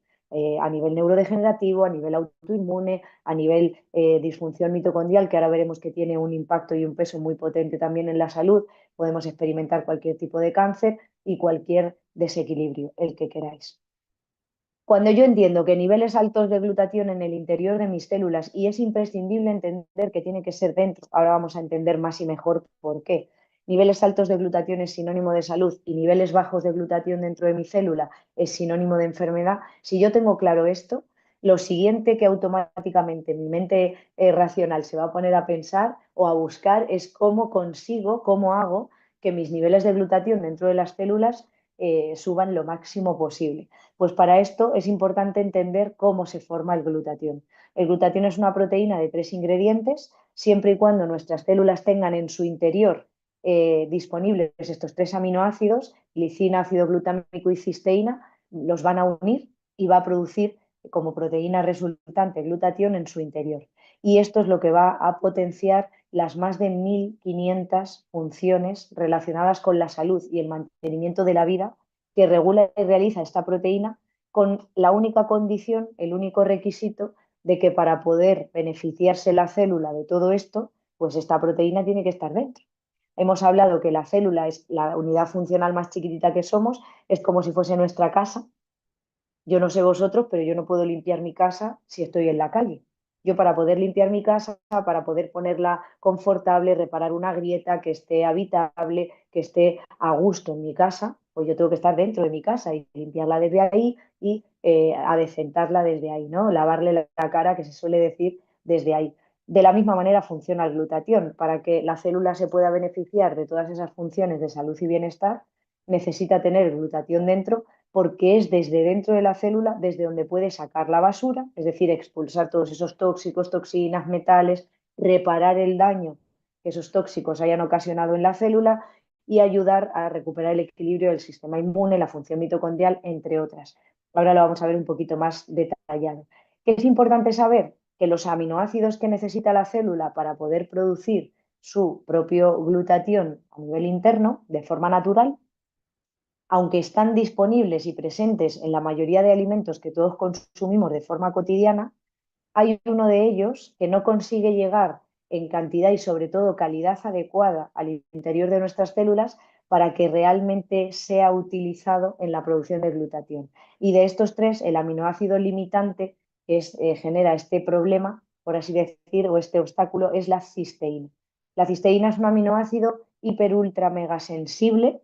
A nivel neurodegenerativo, a nivel autoinmune, a nivel disfunción mitocondrial, que ahora veremos que tiene un impacto y un peso muy potente también en la salud. Podemos experimentar cualquier tipo de cáncer y cualquier desequilibrio, el que queráis. Cuando yo entiendo que niveles altos de glutatión en el interior de mis células, y es imprescindible entender que tiene que ser dentro, ahora vamos a entender más y mejor por qué. Niveles altos de glutatión es sinónimo de salud y niveles bajos de glutatión dentro de mi célula es sinónimo de enfermedad. Si yo tengo claro esto, lo siguiente que automáticamente mi mente racional se va a poner a pensar o a buscar es cómo consigo, cómo hago que mis niveles de glutatión dentro de las células suban lo máximo posible. Pues para esto es importante entender cómo se forma el glutatión. El glutatión es una proteína de 3 ingredientes, siempre y cuando nuestras células tengan en su interior disponibles estos 3 aminoácidos, glicina, ácido glutámico y cisteína, los van a unir y va a producir como proteína resultante glutatión en su interior. Y esto es lo que va a potenciar las más de 1.500 funciones relacionadas con la salud y el mantenimiento de la vida que regula y realiza esta proteína, con la única condición, el único requisito de que para poder beneficiarse la célula de todo esto, pues esta proteína tiene que estar dentro. Hemos hablado que la célula es la unidad funcional más chiquitita que somos, es como si fuese nuestra casa. Yo no sé vosotros, pero yo no puedo limpiar mi casa si estoy en la calle. Yo, para poder limpiar mi casa, para poder ponerla confortable, reparar una grieta, que esté habitable, que esté a gusto en mi casa, pues yo tengo que estar dentro de mi casa y limpiarla desde ahí y adecentarla desde ahí, ¿no? Lavarle la cara, que se suele decir, desde ahí. De la misma manera funciona el glutatión. Para que la célula se pueda beneficiar de todas esas funciones de salud y bienestar, necesita tener el glutatión dentro, porque es desde dentro de la célula desde donde puede sacar la basura, es decir, expulsar todos esos tóxicos, toxinas, metales, reparar el daño que esos tóxicos hayan ocasionado en la célula y ayudar a recuperar el equilibrio del sistema inmune, la función mitocondrial, entre otras. Ahora lo vamos a ver un poquito más detallado. ¿Qué es importante saber? Que los aminoácidos que necesita la célula para poder producir su propio glutatión a nivel interno, de forma natural, aunque están disponibles y presentes en la mayoría de alimentos que todos consumimos de forma cotidiana, hay uno de ellos que no consigue llegar en cantidad y sobre todo calidad adecuada al interior de nuestras células para que realmente sea utilizado en la producción de glutatión. Y de estos tres, el aminoácido limitante que genera este problema, por así decir, o este obstáculo, es la cisteína. La cisteína es un aminoácido hiper ultra mega sensible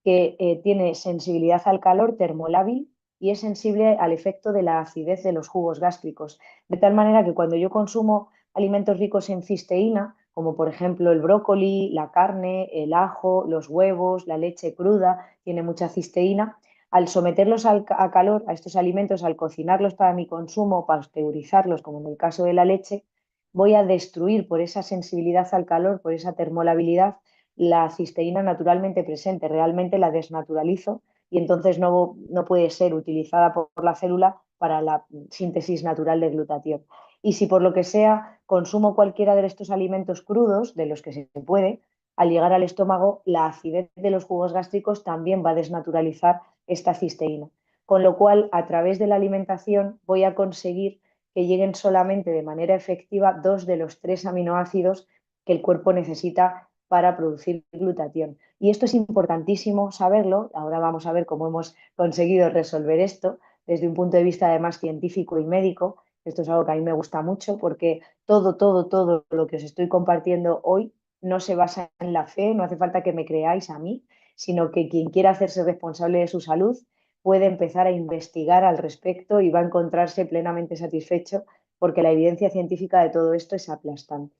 que tiene sensibilidad al calor termolábil y es sensible al efecto de la acidez de los jugos gástricos. De tal manera que cuando yo consumo alimentos ricos en cisteína, como por ejemplo el brócoli, la carne, el ajo, los huevos, la leche cruda, tiene mucha cisteína, al someterlos a calor, a estos alimentos, al cocinarlos para mi consumo, pasteurizarlos, como en el caso de la leche, voy a destruir por esa sensibilidad al calor, por esa termolabilidad, la cisteína naturalmente presente, realmente la desnaturalizo y entonces no puede ser utilizada por la célula para la síntesis natural de glutatión. Y si por lo que sea consumo cualquiera de estos alimentos crudos, de los que se puede, al llegar al estómago, la acidez de los jugos gástricos también va a desnaturalizar esta cisteína. Con lo cual, a través de la alimentación voy a conseguir que lleguen solamente de manera efectiva 2 de los 3 aminoácidos que el cuerpo necesita para producir glutatión. Y esto es importantísimo saberlo. Ahora vamos a ver cómo hemos conseguido resolver esto desde un punto de vista además científico y médico. Esto es algo que a mí me gusta mucho porque todo lo que os estoy compartiendo hoy no se basa en la fe, no hace falta que me creáis a mí, sino que quien quiera hacerse responsable de su salud puede empezar a investigar al respecto y va a encontrarse plenamente satisfecho porque la evidencia científica de todo esto es aplastante.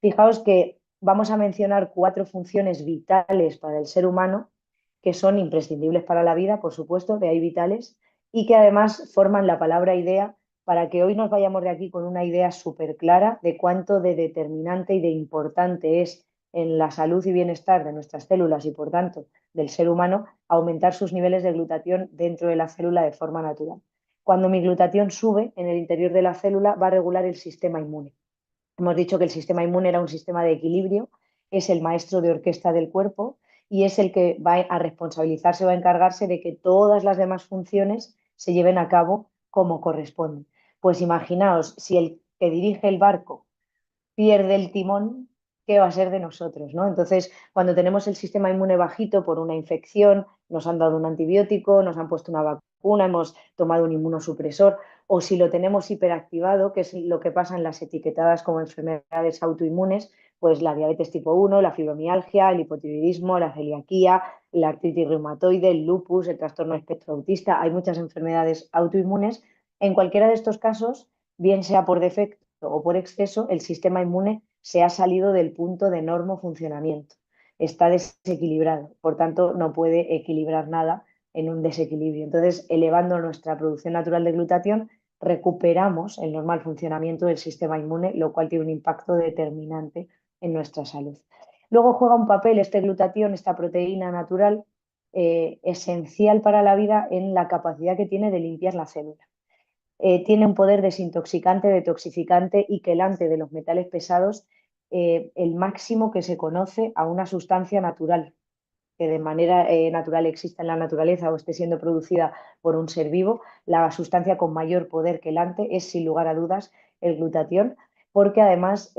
Fijaos que vamos a mencionar 4 funciones vitales para el ser humano que son imprescindibles para la vida, por supuesto, de ahí vitales, y que además forman la palabra idea para que hoy nos vayamos de aquí con una idea súper clara de cuánto de determinante y de importante es en la salud y bienestar de nuestras células y, por tanto, del ser humano, aumentar sus niveles de glutatión dentro de la célula de forma natural. Cuando mi glutatión sube en el interior de la célula, va a regular el sistema inmune. Hemos dicho que el sistema inmune era un sistema de equilibrio, es el maestro de orquesta del cuerpo y es el que va a responsabilizarse, va a encargarse de que todas las demás funciones se lleven a cabo como corresponde. Pues imaginaos, si el que dirige el barco pierde el timón, ¿qué va a ser de nosotros, ¿no? Entonces, cuando tenemos el sistema inmune bajito por una infección, nos han dado un antibiótico, nos han puesto una vacuna, hemos tomado un inmunosupresor, o si lo tenemos hiperactivado, que es lo que pasa en las etiquetadas como enfermedades autoinmunes, pues la diabetes tipo 1, la fibromialgia, el hipotiroidismo, la celiaquía, la artritis reumatoide, el lupus, el trastorno espectro autista, hay muchas enfermedades autoinmunes. En cualquiera de estos casos, bien sea por defecto o por exceso, el sistema inmune se ha salido del punto de normo funcionamiento. Está desequilibrado, por tanto, no puede equilibrar nada en un desequilibrio. Entonces, elevando nuestra producción natural de glutatión, recuperamos el normal funcionamiento del sistema inmune, lo cual tiene un impacto determinante en nuestra salud. Luego juega un papel este glutatión, esta proteína natural, esencial para la vida en la capacidad que tiene de limpiar la célula. Tiene un poder desintoxicante, detoxificante y quelante de los metales pesados, el máximo que se conoce a una sustancia natural, que de manera natural exista en la naturaleza o esté siendo producida por un ser vivo. La sustancia con mayor poder quelante es, sin lugar a dudas, el glutatión, porque además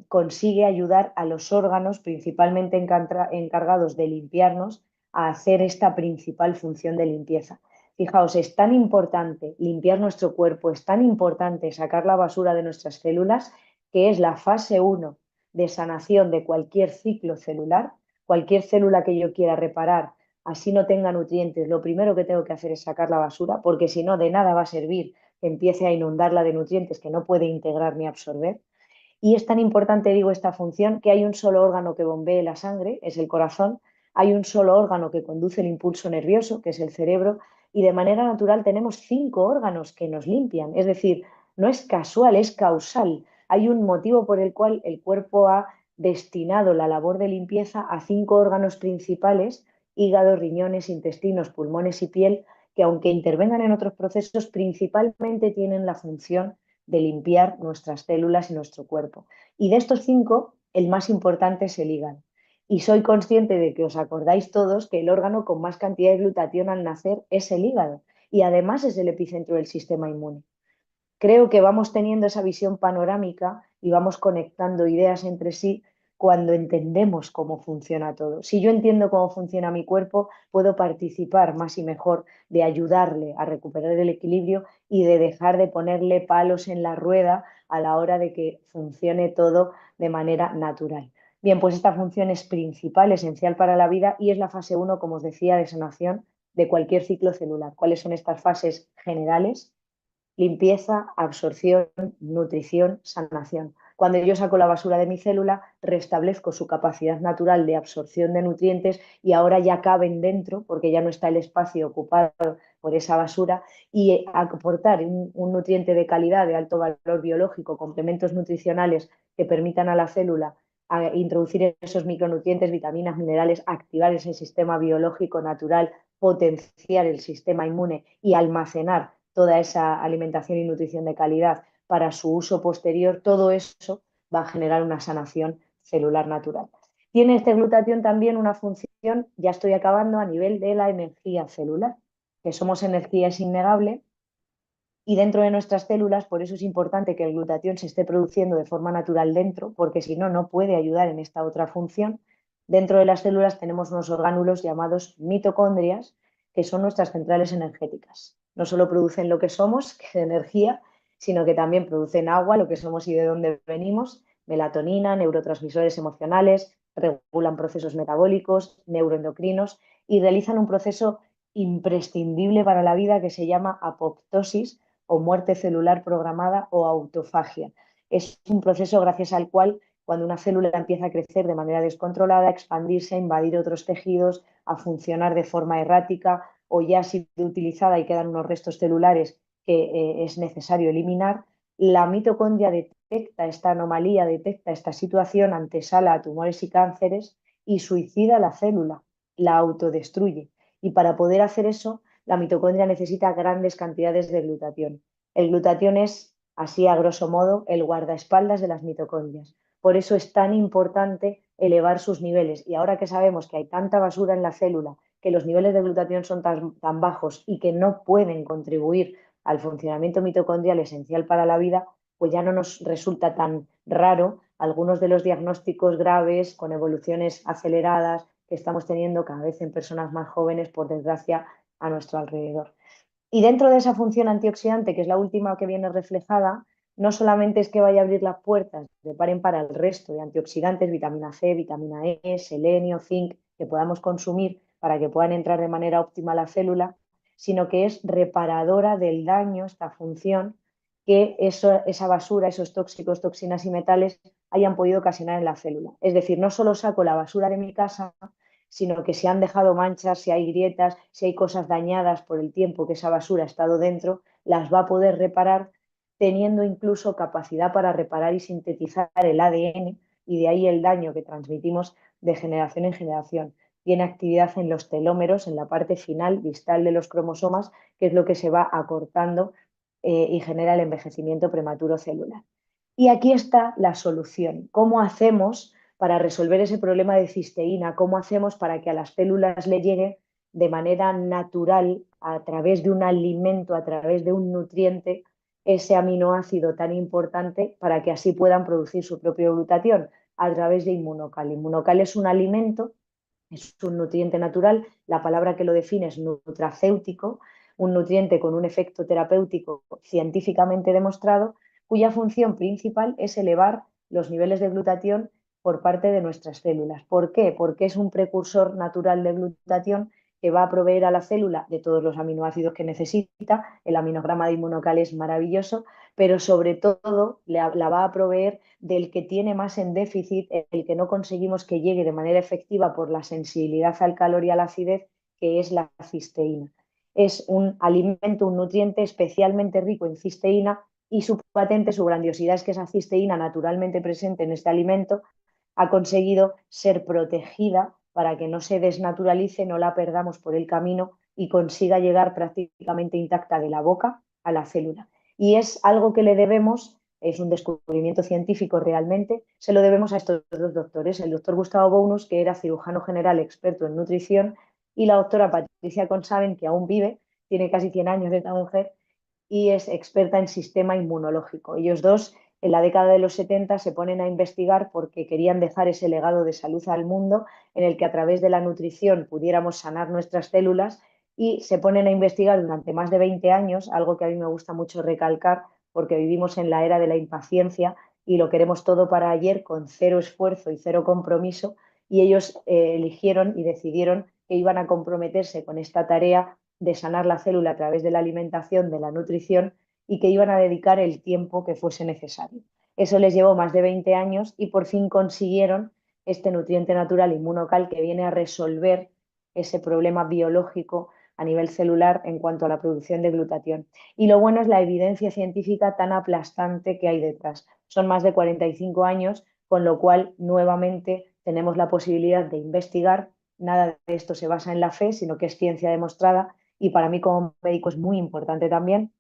consigue ayudar a los órganos principalmente encargados de limpiarnos a hacer esta principal función de limpieza. Fijaos, es tan importante limpiar nuestro cuerpo, es tan importante sacar la basura de nuestras células, que es la fase 1 de sanación de cualquier ciclo celular. Cualquier célula que yo quiera reparar, así no tenga nutrientes, lo primero que tengo que hacer es sacar la basura, porque si no, de nada va a servir que empiece a inundarla de nutrientes que no puede integrar ni absorber. Y es tan importante, digo, esta función, que hay un solo órgano que bombee la sangre, es el corazón, hay un solo órgano que conduce el impulso nervioso, que es el cerebro, y de manera natural tenemos 5 órganos que nos limpian. Es decir, no es casual, es causal. Hay un motivo por el cual el cuerpo ha destinado la labor de limpieza a 5 órganos principales: hígado, riñones, intestinos, pulmones y piel, que aunque intervengan en otros procesos, principalmente tienen la función de limpiar nuestras células y nuestro cuerpo. Y de estos 5, el más importante es el hígado. Y soy consciente de que os acordáis todos que el órgano con más cantidad de glutatión al nacer es el hígado. Y además es el epicentro del sistema inmune. Creo que vamos teniendo esa visión panorámica y vamos conectando ideas entre sí cuando entendemos cómo funciona todo. Si yo entiendo cómo funciona mi cuerpo, puedo participar más y mejor de ayudarle a recuperar el equilibrio y de dejar de ponerle palos en la rueda a la hora de que funcione todo de manera natural. Bien, pues esta función es principal, esencial para la vida, y es la fase 1, como os decía, de sanación de cualquier ciclo celular. ¿Cuáles son estas fases generales? Limpieza, absorción, nutrición, sanación. Cuando yo saco la basura de mi célula, restablezco su capacidad natural de absorción de nutrientes y ahora ya caben dentro, porque ya no está el espacio ocupado por esa basura, y aportar un nutriente de calidad, de alto valor biológico, complementos nutricionales que permitan a la célula a introducir esos micronutrientes, vitaminas, minerales, activar ese sistema biológico natural, potenciar el sistema inmune y almacenar toda esa alimentación y nutrición de calidad para su uso posterior. Todo eso va a generar una sanación celular natural. Tiene este glutatión también una función, ya estoy acabando, a nivel de la energía celular, que somos energía es innegable, y dentro de nuestras células, por eso es importante que el glutatión se esté produciendo de forma natural dentro, porque si no, no puede ayudar en esta otra función. Dentro de las células tenemos unos orgánulos llamados mitocondrias, que son nuestras centrales energéticas. No solo producen lo que somos, que es energía, sino que también producen agua, lo que somos y de dónde venimos, melatonina, neurotransmisores emocionales, regulan procesos metabólicos, neuroendocrinos y realizan un proceso imprescindible para la vida que se llama apoptosis o muerte celular programada o autofagia. Es un proceso gracias al cual cuando una célula empieza a crecer de manera descontrolada, a expandirse, a invadir otros tejidos, a funcionar de forma errática o ya ha sido utilizada y quedan unos restos celulares que es necesario eliminar, la mitocondria detecta esta anomalía, detecta esta situación, antesala a tumores y cánceres y suicida la célula, la autodestruye. Y para poder hacer eso, la mitocondria necesita grandes cantidades de glutatión. El glutatión es, así a grosso modo, el guardaespaldas de las mitocondrias. Por eso es tan importante elevar sus niveles. Y ahora que sabemos que hay tanta basura en la célula, que los niveles de glutatión son tan bajos y que no pueden contribuir al funcionamiento mitocondrial esencial para la vida, pues ya no nos resulta tan raro algunos de los diagnósticos graves con evoluciones aceleradas que estamos teniendo cada vez en personas más jóvenes, por desgracia, a nuestro alrededor. Y dentro de esa función antioxidante, que es la última que viene reflejada, no solamente es que vaya a abrir las puertas de par en par al resto de antioxidantes, vitamina C, vitamina E, selenio, zinc, que podamos consumir para que puedan entrar de manera óptima a la célula, sino que es reparadora del daño, esta función, que esa basura, esos tóxicos, toxinas y metales hayan podido ocasionar en la célula. Es decir, no solo saco la basura de mi casa, sino que si han dejado manchas, si hay grietas, si hay cosas dañadas por el tiempo que esa basura ha estado dentro, las va a poder reparar teniendo incluso capacidad para reparar y sintetizar el ADN y de ahí el daño que transmitimos de generación en generación. Tiene actividad en los telómeros, en la parte final distal de los cromosomas, que es lo que se va acortando y genera el envejecimiento prematuro celular. Y aquí está la solución. ¿Cómo hacemos para resolver ese problema de cisteína? ¿Cómo hacemos para que a las células le llegue de manera natural, a través de un alimento, a través de un nutriente, ese aminoácido tan importante para que así puedan producir su propio glutatión? A través de inmunocal. Inmunocal es un alimento, es un nutriente natural, la palabra que lo define es nutracéutico, un nutriente con un efecto terapéutico científicamente demostrado, cuya función principal es elevar los niveles de glutatión por parte de nuestras células. ¿Por qué? Porque es un precursor natural de glutatión que va a proveer a la célula de todos los aminoácidos que necesita. El aminograma de Inmunocal es maravilloso, pero sobre todo la va a proveer del que tiene más en déficit, el que no conseguimos que llegue de manera efectiva por la sensibilidad al calor y a la acidez, que es la cisteína. Es un alimento, un nutriente especialmente rico en cisteína y su patente, su grandiosidad es que esa cisteína naturalmente presente en este alimento ha conseguido ser protegida para que no se desnaturalice, no la perdamos por el camino y consiga llegar prácticamente intacta de la boca a la célula. Y es algo que le debemos, es un descubrimiento científico realmente, se lo debemos a estos dos doctores, el doctor Gustavo Bounus, que era cirujano general experto en nutrición, y la doctora Patricia Consaven, que aún vive, tiene casi 100 años esta mujer, y es experta en sistema inmunológico. Ellos dos en la década de los 70 se ponen a investigar porque querían dejar ese legado de salud al mundo en el que a través de la nutrición pudiéramos sanar nuestras células y se ponen a investigar durante más de 20 años, algo que a mí me gusta mucho recalcar porque vivimos en la era de la impaciencia y lo queremos todo para ayer con cero esfuerzo y cero compromiso y ellos eligieron y decidieron que iban a comprometerse con esta tarea de sanar la célula a través de la alimentación, de la nutrición y que iban a dedicar el tiempo que fuese necesario. Eso les llevó más de 20 años y por fin consiguieron este nutriente natural inmunocal que viene a resolver ese problema biológico a nivel celular en cuanto a la producción de glutatión. Y lo bueno es la evidencia científica tan aplastante que hay detrás. Son más de 45 años, con lo cual nuevamente tenemos la posibilidad de investigar. Nada de esto se basa en la fe, sino que es ciencia demostrada y para mí como médico es muy importante también.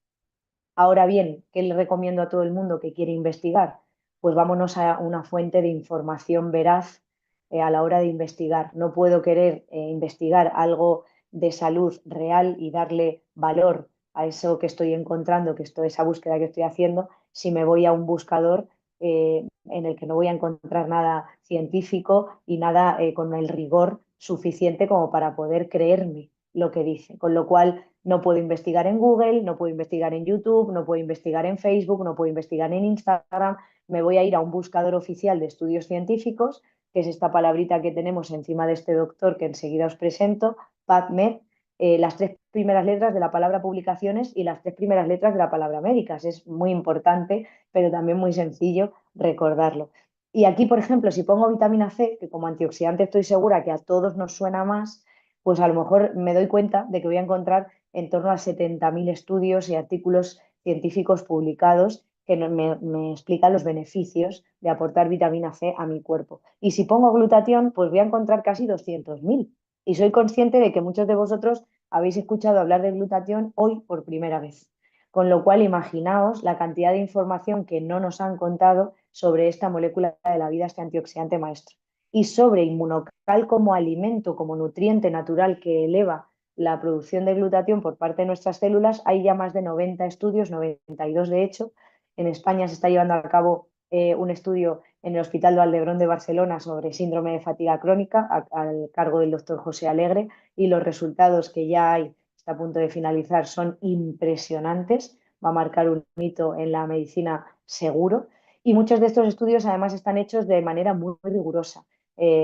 Ahora bien, ¿qué le recomiendo a todo el mundo que quiere investigar? Pues vámonos a una fuente de información veraz a la hora de investigar. No puedo querer investigar algo de salud real y darle valor a eso que estoy encontrando, esa búsqueda que estoy haciendo, si me voy a un buscador en el que no voy a encontrar nada científico y nada con el rigor suficiente como para poder creerme lo que dice. Con lo cual no puedo investigar en Google, no puedo investigar en YouTube, no puedo investigar en Facebook, no puedo investigar en Instagram. Me voy a ir a un buscador oficial de estudios científicos, que es esta palabrita que tenemos encima de este doctor que enseguida os presento, PubMed, las tres primeras letras de la palabra publicaciones y las tres primeras letras de la palabra médicas. Es muy importante, pero también muy sencillo recordarlo. Y aquí, por ejemplo, si pongo vitamina C, que como antioxidante estoy segura que a todos nos suena más, pues a lo mejor me doy cuenta de que voy a encontrar en torno a 70.000 estudios y artículos científicos publicados que me explican los beneficios de aportar vitamina C a mi cuerpo. Y si pongo glutatión, pues voy a encontrar casi 200.000. Y soy consciente de que muchos de vosotros habéis escuchado hablar de glutatión hoy por primera vez. Con lo cual, imaginaos la cantidad de información que no nos han contado sobre esta molécula de la vida, este antioxidante maestro. Y sobre inmunocal como alimento, como nutriente natural que eleva la producción de glutatión por parte de nuestras células, hay ya más de 90 estudios, 92 de hecho. En España se está llevando a cabo un estudio en el Hospital de Valdebrón de Barcelona sobre síndrome de fatiga crónica al cargo del doctor José Alegre, y los resultados que ya hay, está a punto de finalizar, son impresionantes. Va a marcar un hito en la medicina seguro. Y muchos de estos estudios además están hechos de manera muy, muy rigurosa,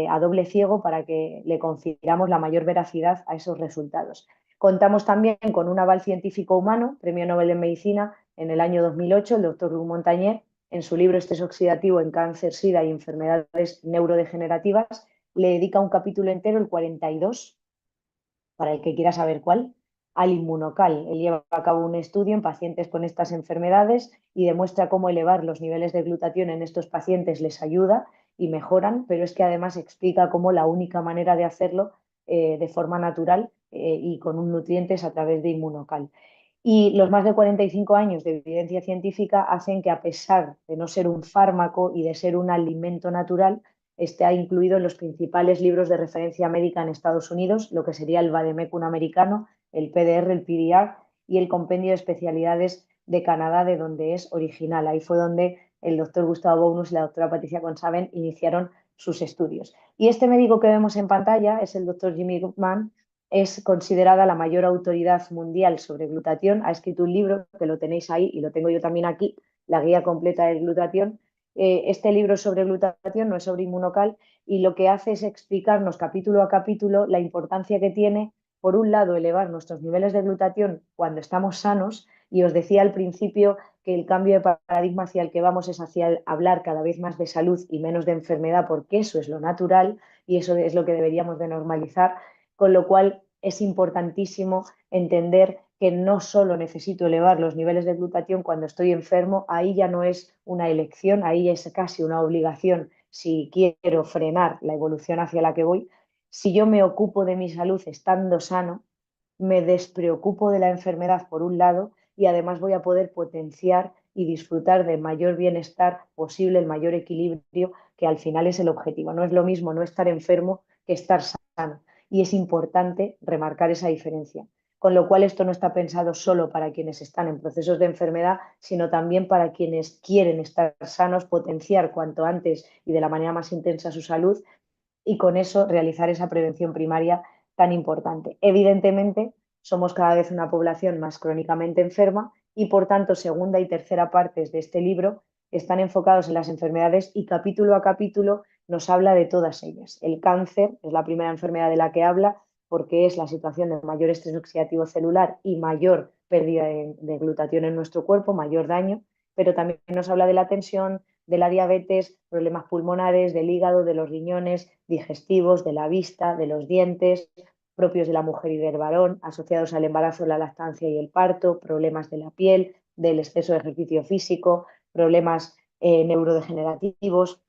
a doble ciego, para que le confiramos la mayor veracidad a esos resultados. Contamos también con un aval científico humano, Premio Nobel de Medicina en el año 2008, el doctor Luc Montagnier, en su libro Estrés oxidativo en cáncer, SIDA y enfermedades neurodegenerativas, le dedica un capítulo entero, el 42, para el que quiera saber cuál, al inmunocal. Él lleva a cabo un estudio en pacientes con estas enfermedades y demuestra cómo elevar los niveles de glutatión en estos pacientes les ayuda y mejoran, pero es que además explica cómo la única manera de hacerlo de forma natural y con un nutriente es a través de inmunocal. Y los más de 45 años de evidencia científica hacen que, a pesar de no ser un fármaco y de ser un alimento natural, esté incluido en los principales libros de referencia médica en Estados Unidos, lo que sería el Vademecum americano, el PDR, el PDR y el Compendio de Especialidades de Canadá, de donde es original. Ahí fue donde el doctor Gustavo Bonus y la doctora Patricia Consaven iniciaron sus estudios. Y este médico que vemos en pantalla es el doctor Jimmy Goodman. Es considerada la mayor autoridad mundial sobre glutatión. Ha escrito un libro que lo tenéis ahí y lo tengo yo también aquí, la guía completa de glutatión. Este libro sobre glutatión no es sobre inmunocal, y lo que hace es explicarnos capítulo a capítulo la importancia que tiene, por un lado, elevar nuestros niveles de glutatión cuando estamos sanos. Y os decía al principio que el cambio de paradigma hacia el que vamos es hacia el hablar cada vez más de salud y menos de enfermedad, porque eso es lo natural y eso es lo que deberíamos de normalizar. Con lo cual es importantísimo entender que no solo necesito elevar los niveles de glutatión cuando estoy enfermo, ahí ya no es una elección, ahí es casi una obligación si quiero frenar la evolución hacia la que voy. Si yo me ocupo de mi salud estando sano, me despreocupo de la enfermedad por un lado, y además voy a poder potenciar y disfrutar del mayor bienestar posible, el mayor equilibrio, que al final es el objetivo. No es lo mismo no estar enfermo que estar sano, y es importante remarcar esa diferencia. Con lo cual, esto no está pensado solo para quienes están en procesos de enfermedad, sino también para quienes quieren estar sanos, potenciar cuanto antes y de la manera más intensa su salud, y con eso realizar esa prevención primaria tan importante. Evidentemente, somos cada vez una población más crónicamente enferma y, por tanto, segunda y tercera partes de este libro están enfocados en las enfermedades, y capítulo a capítulo nos habla de todas ellas. El cáncer es la primera enfermedad de la que habla, porque es la situación de mayor estrés oxidativo celular y mayor pérdida de glutatión en nuestro cuerpo, mayor daño, pero también nos habla de la tensión, de la diabetes, problemas pulmonares, del hígado, de los riñones, digestivos, de la vista, de los dientes, propios de la mujer y del varón, asociados al embarazo, la lactancia y el parto, problemas de la piel, del exceso de ejercicio físico, problemas neurodegenerativos,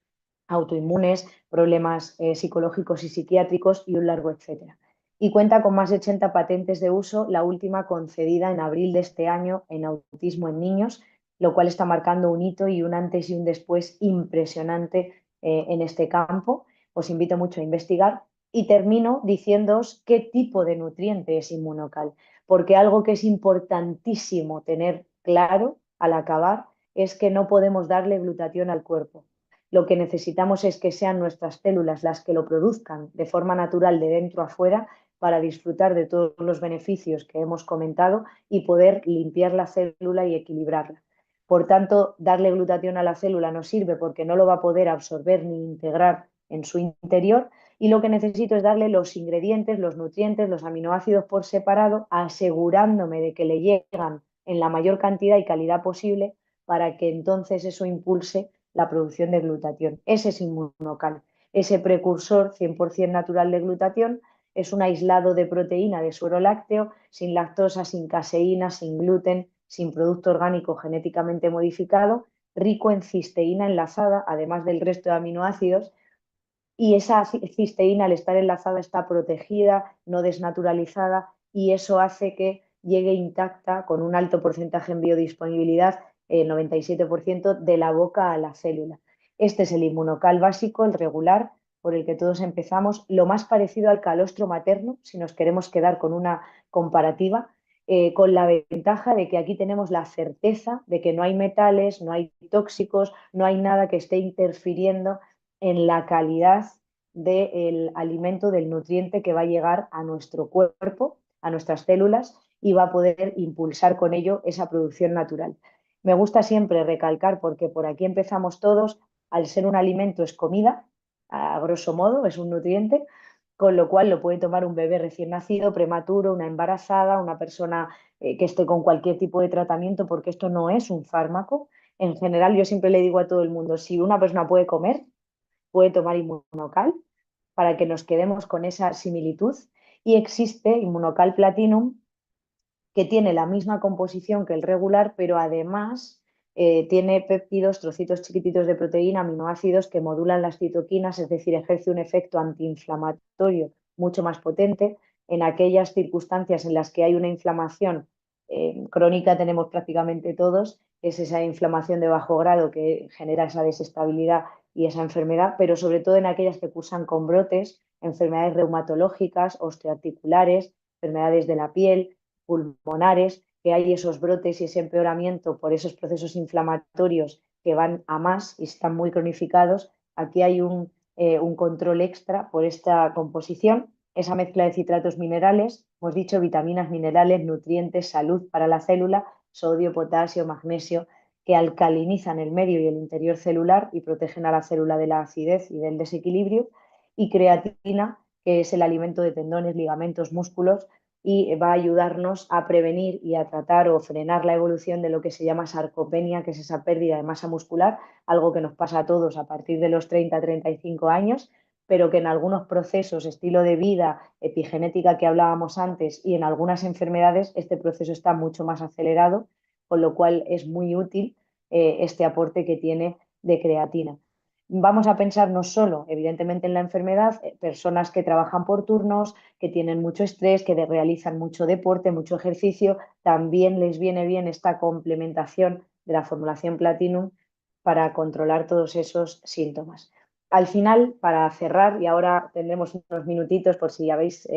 autoinmunes, problemas psicológicos y psiquiátricos, y un largo etcétera. Y cuenta con más de 80 patentes de uso, la última concedida en abril de este año en autismo en niños, lo cual está marcando un hito y un antes y un después impresionante en este campo. Os invito mucho a investigar, y termino diciéndoos qué tipo de nutriente es inmunocal, porque algo que es importantísimo tener claro al acabar es que no podemos darle glutatión al cuerpo. Lo que necesitamos es que sean nuestras células las que lo produzcan de forma natural de dentro a fuera para disfrutar de todos los beneficios que hemos comentado y poder limpiar la célula y equilibrarla. Por tanto, darle glutatión a la célula no sirve porque no lo va a poder absorber ni integrar en su interior, y lo que necesito es darle los ingredientes, los nutrientes, los aminoácidos por separado, asegurándome de que le llegan en la mayor cantidad y calidad posible para que entonces eso impulse la producción de glutatión. Ese es inmunocal. Ese precursor 100% natural de glutatión es un aislado de proteína de suero lácteo, sin lactosa, sin caseína, sin gluten, sin producto orgánico genéticamente modificado, rico en cisteína enlazada, además del resto de aminoácidos, y esa cisteína al estar enlazada está protegida, no desnaturalizada, y eso hace que llegue intacta con un alto porcentaje en biodisponibilidad, 97%, de la boca a la célula. Este es el inmunocal básico, el regular, por el que todos empezamos, lo más parecido al calostro materno, si nos queremos quedar con una comparativa, con la ventaja de que aquí tenemos la certeza de que no hay metales, no hay tóxicos, no hay nada que esté interfiriendo en la calidad del alimento, del nutriente que va a llegar a nuestro cuerpo, a nuestras células, y va a poder impulsar con ello esa producción natural. Me gusta siempre recalcar, porque por aquí empezamos todos, al ser un alimento es comida, a grosso modo, es un nutriente, con lo cual lo puede tomar un bebé recién nacido, prematuro, una embarazada, una persona que esté con cualquier tipo de tratamiento, porque esto no es un fármaco. En general, yo siempre le digo a todo el mundo, si una persona puede comer, puede tomar inmunocal, para que nos quedemos con esa similitud. Y existe inmunocal platinum, que tiene la misma composición que el regular, pero además tiene péptidos, trocitos chiquititos de proteína, aminoácidos que modulan las citoquinas, es decir, ejerce un efecto antiinflamatorio mucho más potente en aquellas circunstancias en las que hay una inflamación crónica. Tenemos prácticamente todos, es esa inflamación de bajo grado que genera esa desestabilidad y esa enfermedad, pero sobre todo en aquellas que cursan con brotes, enfermedades reumatológicas, osteoarticulares, enfermedades de la piel, pulmonares, que hay esos brotes y ese empeoramiento por esos procesos inflamatorios que van a más y están muy cronificados. Aquí hay un control extra por esta composición, esa mezcla de citratos minerales, hemos dicho vitaminas, minerales, nutrientes, salud para la célula, sodio, potasio, magnesio, que alcalinizan el medio y el interior celular y protegen a la célula de la acidez y del desequilibrio, y creatina, que es el alimento de tendones, ligamentos, músculos, y va a ayudarnos a prevenir y a tratar o frenar la evolución de lo que se llama sarcopenia, que es esa pérdida de masa muscular, algo que nos pasa a todos a partir de los 30-35 años, pero que en algunos procesos, estilo de vida, epigenética que hablábamos antes, y en algunas enfermedades, este proceso está mucho más acelerado, con lo cual es muy útil este aporte que tiene de creatina. Vamos a pensar no solo, evidentemente, en la enfermedad, personas que trabajan por turnos, que tienen mucho estrés, que realizan mucho deporte, mucho ejercicio, también les viene bien esta complementación de la formulación Platinum para controlar todos esos síntomas. Al final, para cerrar, y ahora tendremos unos minutitos por si habéis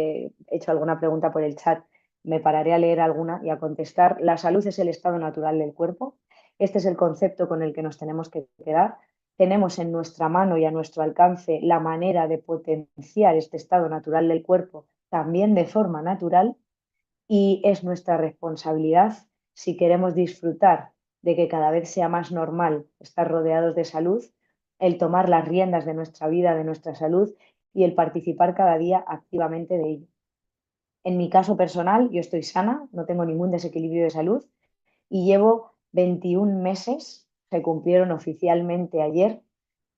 hecho alguna pregunta por el chat, me pararé a leer alguna y a contestar. La salud es el estado natural del cuerpo. Este es el concepto con el que nos tenemos que quedar. Tenemos en nuestra mano y a nuestro alcance la manera de potenciar este estado natural del cuerpo también de forma natural, y es nuestra responsabilidad, si queremos disfrutar de que cada vez sea más normal estar rodeados de salud, el tomar las riendas de nuestra vida, de nuestra salud, y el participar cada día activamente de ello. En mi caso personal, yo estoy sana, no tengo ningún desequilibrio de salud y llevo 21 meses, se cumplieron oficialmente ayer,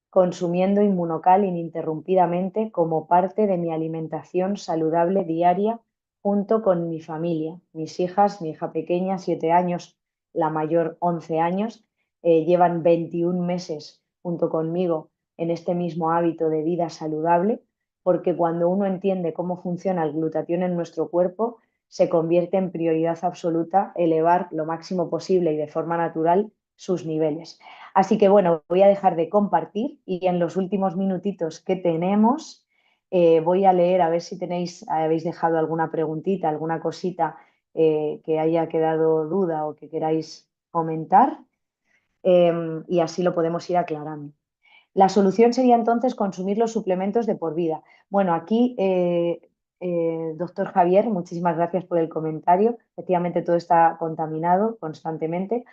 consumiendo inmunocal ininterrumpidamente como parte de mi alimentación saludable diaria, junto con mi familia, mis hijas, mi hija pequeña, 7 años, la mayor 11 años, llevan 21 meses junto conmigo en este mismo hábito de vida saludable, porque cuando uno entiende cómo funciona el glutatión en nuestro cuerpo, se convierte en prioridad absoluta elevar lo máximo posible y de forma natural sus niveles. Así que bueno, voy a dejar de compartir y en los últimos minutitos que tenemos voy a leer a ver si habéis dejado alguna preguntita, alguna cosita que haya quedado duda o que queráis comentar. y así lo podemos ir aclarando. La solución sería entonces consumir los suplementos de por vida. Bueno, aquí, doctor Javier, muchísimas gracias por el comentario. Efectivamente, todo está contaminado constantemente.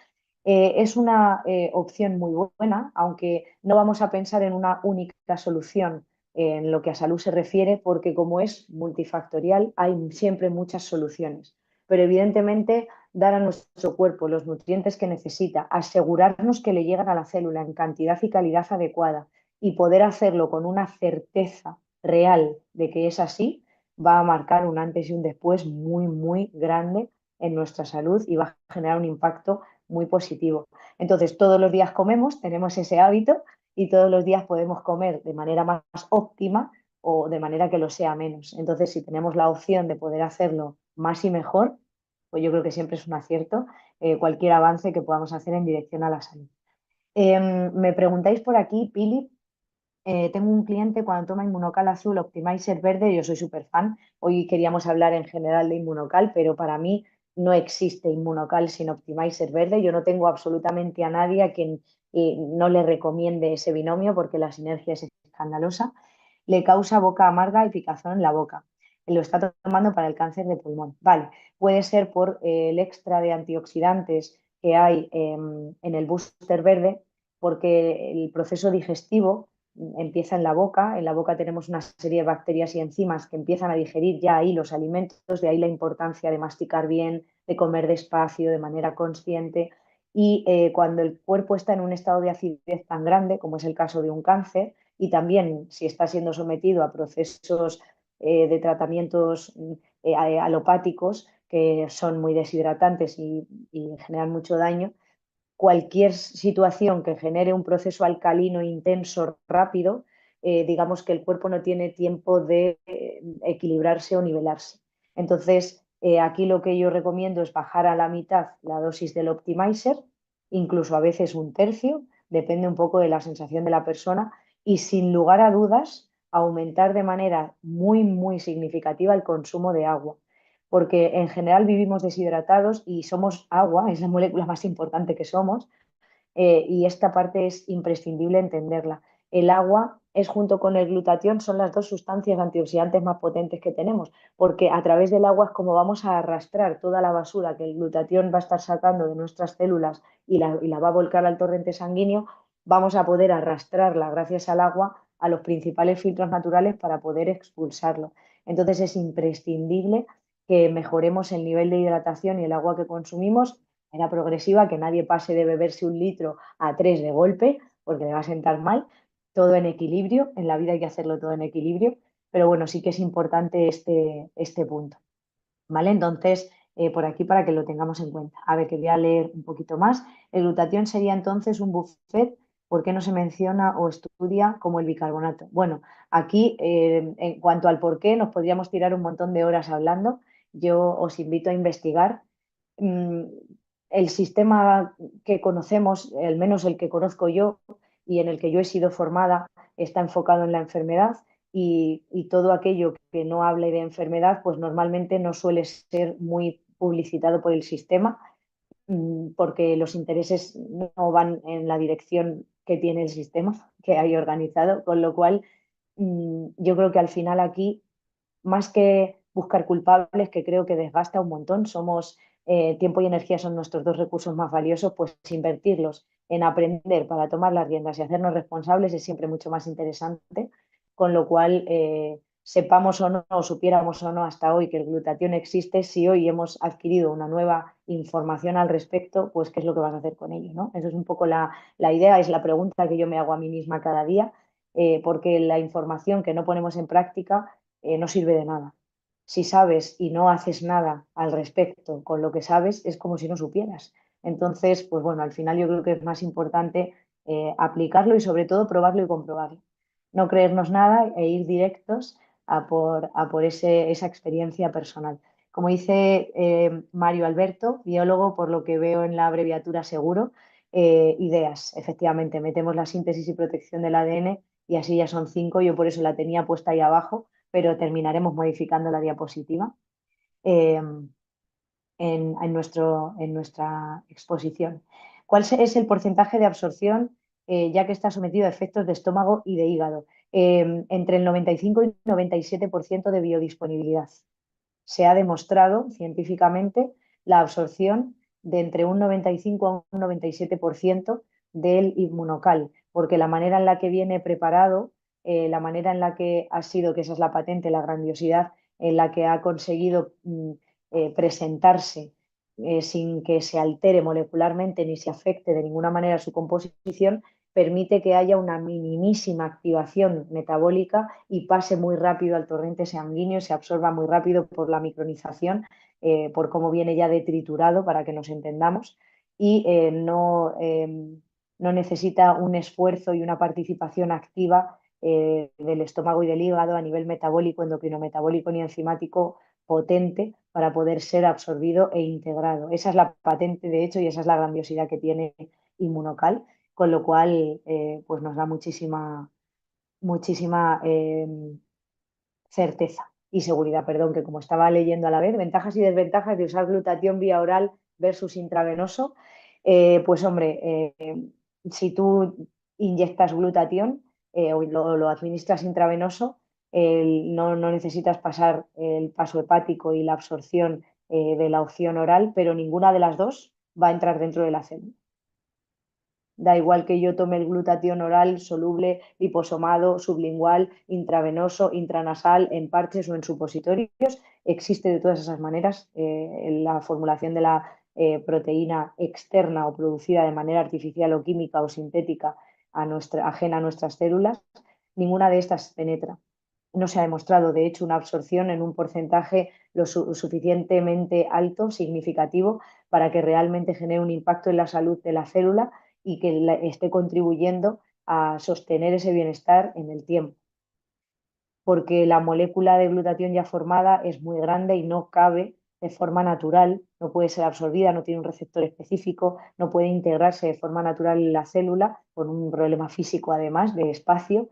Es una opción muy buena, aunque no vamos a pensar en una única solución en lo que a salud se refiere, porque como es multifactorial, hay siempre muchas soluciones. Pero evidentemente, dar a nuestro cuerpo los nutrientes que necesita, asegurarnos que le llegan a la célula en cantidad y calidad adecuada y poder hacerlo con una certeza real de que es así, va a marcar un antes y un después muy, muy grande en nuestra salud y va a generar un impacto muy positivo. Entonces, todos los días comemos, tenemos ese hábito y todos los días podemos comer de manera más óptima o de manera que lo sea menos. Entonces, si tenemos la opción de poder hacerlo más y mejor, pues yo creo que siempre es un acierto cualquier avance que podamos hacer en dirección a la salud. Me preguntáis por aquí, Pili, tengo un cliente cuando toma Inmunocal azul, Optimizer verde, yo soy súper fan. Hoy queríamos hablar en general de Inmunocal, pero para mí no existe Inmunocal sin Optimizer verde. Yo no tengo absolutamente a nadie a quien no le recomiende ese binomio porque la sinergia es escandalosa. Le causa boca amarga y picazón en la boca. Lo está tomando para el cáncer de pulmón. Vale, puede ser por el extra de antioxidantes que hay en el booster verde, porque el proceso digestivo empieza en la boca tenemos una serie de bacterias y enzimas que empiezan a digerir ya ahí los alimentos, de ahí la importancia de masticar bien, de comer despacio, de manera consciente. Y cuando el cuerpo está en un estado de acidez tan grande, como es el caso de un cáncer, y también si está siendo sometido a procesos de tratamientos alopáticos que son muy deshidratantes y generan mucho daño, cualquier situación que genere un proceso alcalino intenso rápido, digamos que el cuerpo no tiene tiempo de equilibrarse o nivelarse. Entonces, aquí lo que yo recomiendo es bajar a la mitad la dosis del optimizer, incluso a veces un tercio, depende un poco de la sensación de la persona, y sin lugar a dudas, aumentar de manera muy, muy significativa el consumo de agua porque en general vivimos deshidratados y somos agua, es la molécula más importante que somos, y esta parte es imprescindible entenderla. El agua es junto con el glutatión, son las dos sustancias antioxidantes más potentes que tenemos, porque a través del agua es como vamos a arrastrar toda la basura que el glutatión va a estar sacando de nuestras células y la va a volcar al torrente sanguíneo, vamos a poder arrastrarla gracias al agua a los principales filtros naturales para poder expulsarlo. Entonces es imprescindible que mejoremos el nivel de hidratación y el agua que consumimos era progresiva, que nadie pase de beberse un litro a tres de golpe, porque le va a sentar mal, todo en equilibrio, en la vida hay que hacerlo todo en equilibrio, pero bueno, sí que es importante este punto, ¿vale? Entonces, por aquí para que lo tengamos en cuenta. A ver, que voy a leer un poquito más. El glutatión sería entonces un buffet. ¿Por qué no se menciona o estudia como el bicarbonato? Bueno, aquí en cuanto al por qué nos podríamos tirar un montón de horas hablando. Yo os invito a investigar. Mm, el sistema que conocemos, al menos el que conozco yo y en el que yo he sido formada, está enfocado en la enfermedad y todo aquello que no hable de enfermedad, pues normalmente no suele ser muy publicitado por el sistema porque los intereses no van en la dirección que tiene el sistema que hay organizado, con lo cual yo creo que al final aquí más que buscar culpables, que creo que desgasta un montón, somos tiempo y energía son nuestros dos recursos más valiosos, pues invertirlos en aprender para tomar las riendas y hacernos responsables es siempre mucho más interesante, con lo cual sepamos o no, o supiéramos o no hasta hoy que el glutatión existe, si hoy hemos adquirido una nueva información al respecto, pues qué es lo que vas a hacer con ello, ¿no? Eso es un poco la idea, es la pregunta que yo me hago a mí misma cada día, porque la información que no ponemos en práctica no sirve de nada. Si sabes y no haces nada al respecto con lo que sabes, es como si no supieras. Entonces, pues bueno, al final yo creo que es más importante aplicarlo y sobre todo probarlo y comprobarlo. No creernos nada e ir directos a por esa experiencia personal. Como dice Mario Alberto, biólogo, por lo que veo en la abreviatura seguro, ideas. Efectivamente, metemos la síntesis y protección del ADN y así ya son cinco. Yo por eso la tenía puesta ahí abajo pero terminaremos modificando la diapositiva en nuestra exposición. es el porcentaje de absorción ya que está sometido a efectos de estómago y de hígado? Entre el 95 y 97% de biodisponibilidad. Se ha demostrado científicamente la absorción de entre un 95 a un 97% del inmunocal, porque la manera en la que viene preparado, la manera en la que ha sido, que esa es la patente, la grandiosidad en la que ha conseguido presentarse sin que se altere molecularmente ni se afecte de ninguna manera su composición, permite que haya una minimísima activación metabólica y pase muy rápido al torrente sanguíneo, se absorba muy rápido por la micronización, por cómo viene ya de triturado, para que nos entendamos, y no necesita un esfuerzo y una participación activa del estómago y del hígado a nivel metabólico, endocrino metabólico ni enzimático potente para poder ser absorbido e integrado. Esa es la patente, de hecho, y esa es la grandiosidad que tiene Inmunocal, con lo cual pues nos da muchísima certeza y seguridad, perdón, que como estaba leyendo a la vez, ventajas y desventajas de usar glutatión vía oral versus intravenoso. Pues hombre, si tú inyectas glutatión o lo administras intravenoso, no necesitas pasar el paso hepático y la absorción de la opción oral, pero ninguna de las dos va a entrar dentro de la célula. Da igual que yo tome el glutatión oral, soluble, liposomado, sublingual, intravenoso, intranasal, en parches o en supositorios, existe de todas esas maneras la formulación de la proteína externa o producida de manera artificial o química o sintética ajena a nuestras células. Ninguna de estas penetra. No se ha demostrado, de hecho, una absorción en un porcentaje suficientemente alto, significativo, para que realmente genere un impacto en la salud de la célula y que esté contribuyendo a sostener ese bienestar en el tiempo. Porque la molécula de glutatión ya formada es muy grande y no cabe de forma natural, no puede ser absorbida, no tiene un receptor específico, no puede integrarse de forma natural en la célula, con un problema físico además de espacio,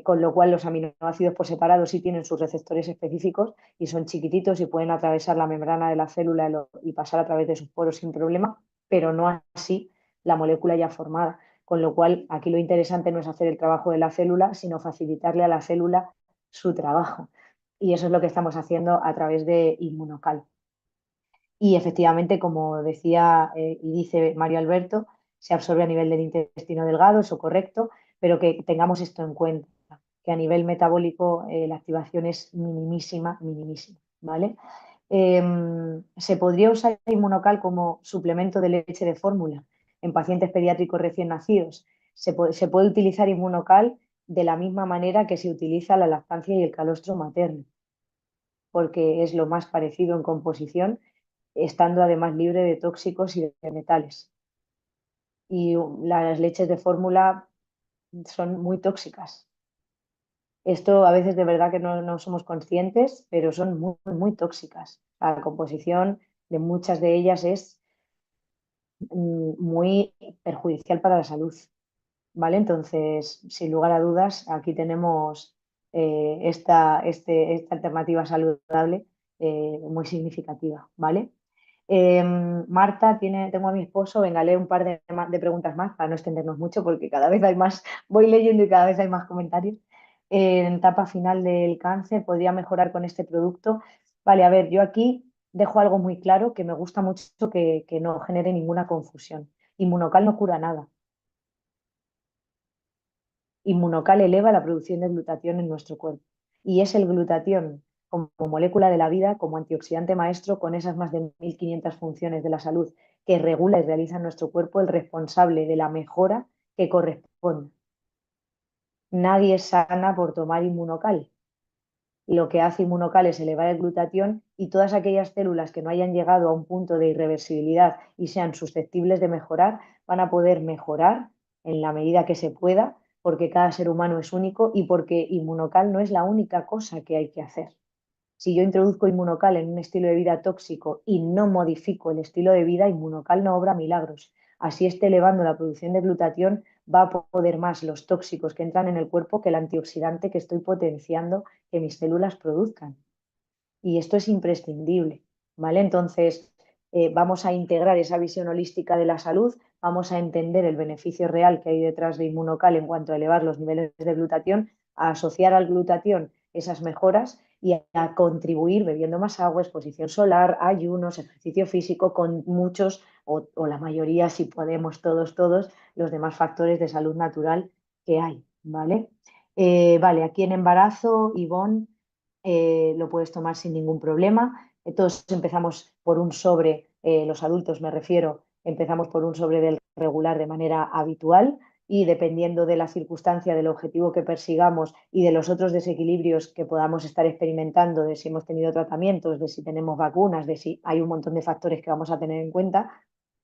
con lo cual los aminoácidos por separado sí tienen sus receptores específicos y son chiquititos y pueden atravesar la membrana de la célula y pasar a través de sus poros sin problema, pero no así la molécula ya formada. Con lo cual, aquí lo interesante no es hacer el trabajo de la célula, sino facilitarle a la célula su trabajo. Y eso es lo que estamos haciendo a través de Inmunocal. Y efectivamente, como decía y dice Mario Alberto, se absorbe a nivel del intestino delgado, eso correcto, pero que tengamos esto en cuenta, que a nivel metabólico la activación es minimísima, minimísima, ¿vale? Se podría usar Inmunocal como suplemento de leche de fórmula en pacientes pediátricos recién nacidos. Se puede utilizar Inmunocal de la misma manera que se utiliza la lactancia y el calostro materno, porque es lo más parecido en composición, estando además libre de tóxicos y de metales. Y las leches de fórmula son muy tóxicas. Esto a veces de verdad que no somos conscientes, pero son muy, muy tóxicas. La composición de muchas de ellas es muy perjudicial para la salud. ¿Vale? Entonces, sin lugar a dudas, aquí tenemos esta alternativa saludable muy significativa, ¿vale? Marta, tengo a mi esposo, venga, lee un par de preguntas más para no extendernos mucho porque cada vez hay más, voy leyendo y cada vez hay más comentarios. En etapa final del cáncer, ¿podría mejorar con este producto? Vale, a ver, yo aquí dejo algo muy claro que me gusta mucho que no genere ninguna confusión. Inmunocal no cura nada. Inmunocal eleva la producción de glutatión en nuestro cuerpo y es el glutatión como molécula de la vida, como antioxidante maestro, con esas más de 1500 funciones de la salud que regula y realiza en nuestro cuerpo, el responsable de la mejora que corresponde. Nadie sana por tomar Inmunocal. Lo que hace Inmunocal es elevar el glutatión y todas aquellas células que no hayan llegado a un punto de irreversibilidad y sean susceptibles de mejorar, van a poder mejorar en la medida que se pueda, porque cada ser humano es único y porque Inmunocal no es la única cosa que hay que hacer. Si yo introduzco Inmunocal en un estilo de vida tóxico y no modifico el estilo de vida, Inmunocal no obra milagros. Así esté elevando la producción de glutatión, va a poder más los tóxicos que entran en el cuerpo que el antioxidante que estoy potenciando que mis células produzcan. Y esto es imprescindible, ¿vale? Entonces, vamos a integrar esa visión holística de la salud, vamos a entender el beneficio real que hay detrás de Inmunocal en cuanto a elevar los niveles de glutatión, a asociar al glutatión esas mejoras y a contribuir bebiendo más agua, exposición solar, ayunos, ejercicio físico, con muchos o la mayoría, si podemos, todos, los demás factores de salud natural que hay, ¿vale? Vale, aquí en embarazo, Ivonne, lo puedes tomar sin ningún problema. Todos empezamos por un sobre, los adultos me refiero, empezamos por un sobre del regular de manera habitual y dependiendo de la circunstancia, del objetivo que persigamos y de los otros desequilibrios que podamos estar experimentando, de si hemos tenido tratamientos, de si tenemos vacunas, de si hay un montón de factores que vamos a tener en cuenta,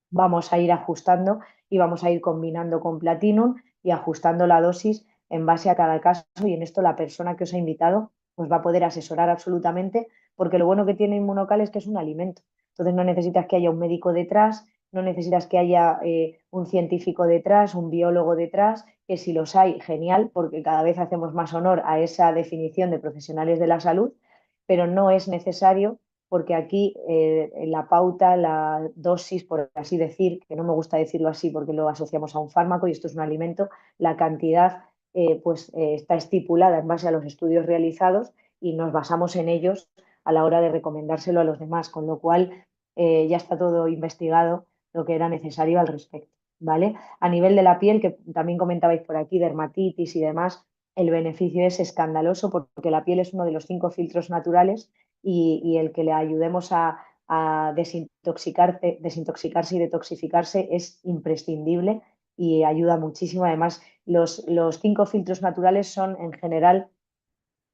vamos a ir ajustando y vamos a ir combinando con Platinum y ajustando la dosis en base a cada caso y en esto la persona que os ha invitado os va a poder asesorar absolutamente porque lo bueno que tiene Inmunocal es que es un alimento. Entonces no necesitas que haya un médico detrás, no necesitas que haya un científico detrás, un biólogo detrás, que si los hay, genial, porque cada vez hacemos más honor a esa definición de profesionales de la salud, pero no es necesario porque aquí la pauta, la dosis, por así decir, que no me gusta decirlo así porque lo asociamos a un fármaco y esto es un alimento, la cantidad está estipulada en base a los estudios realizados y nos basamos en ellos a la hora de recomendárselo a los demás, con lo cual ya está todo investigado lo que era necesario al respecto, ¿vale? A nivel de la piel, que también comentabais por aquí, dermatitis y demás, el beneficio es escandaloso porque la piel es uno de los 5 filtros naturales y el que le ayudemos a desintoxicarse y detoxificarse es imprescindible y ayuda muchísimo. Además, los 5 filtros naturales son en general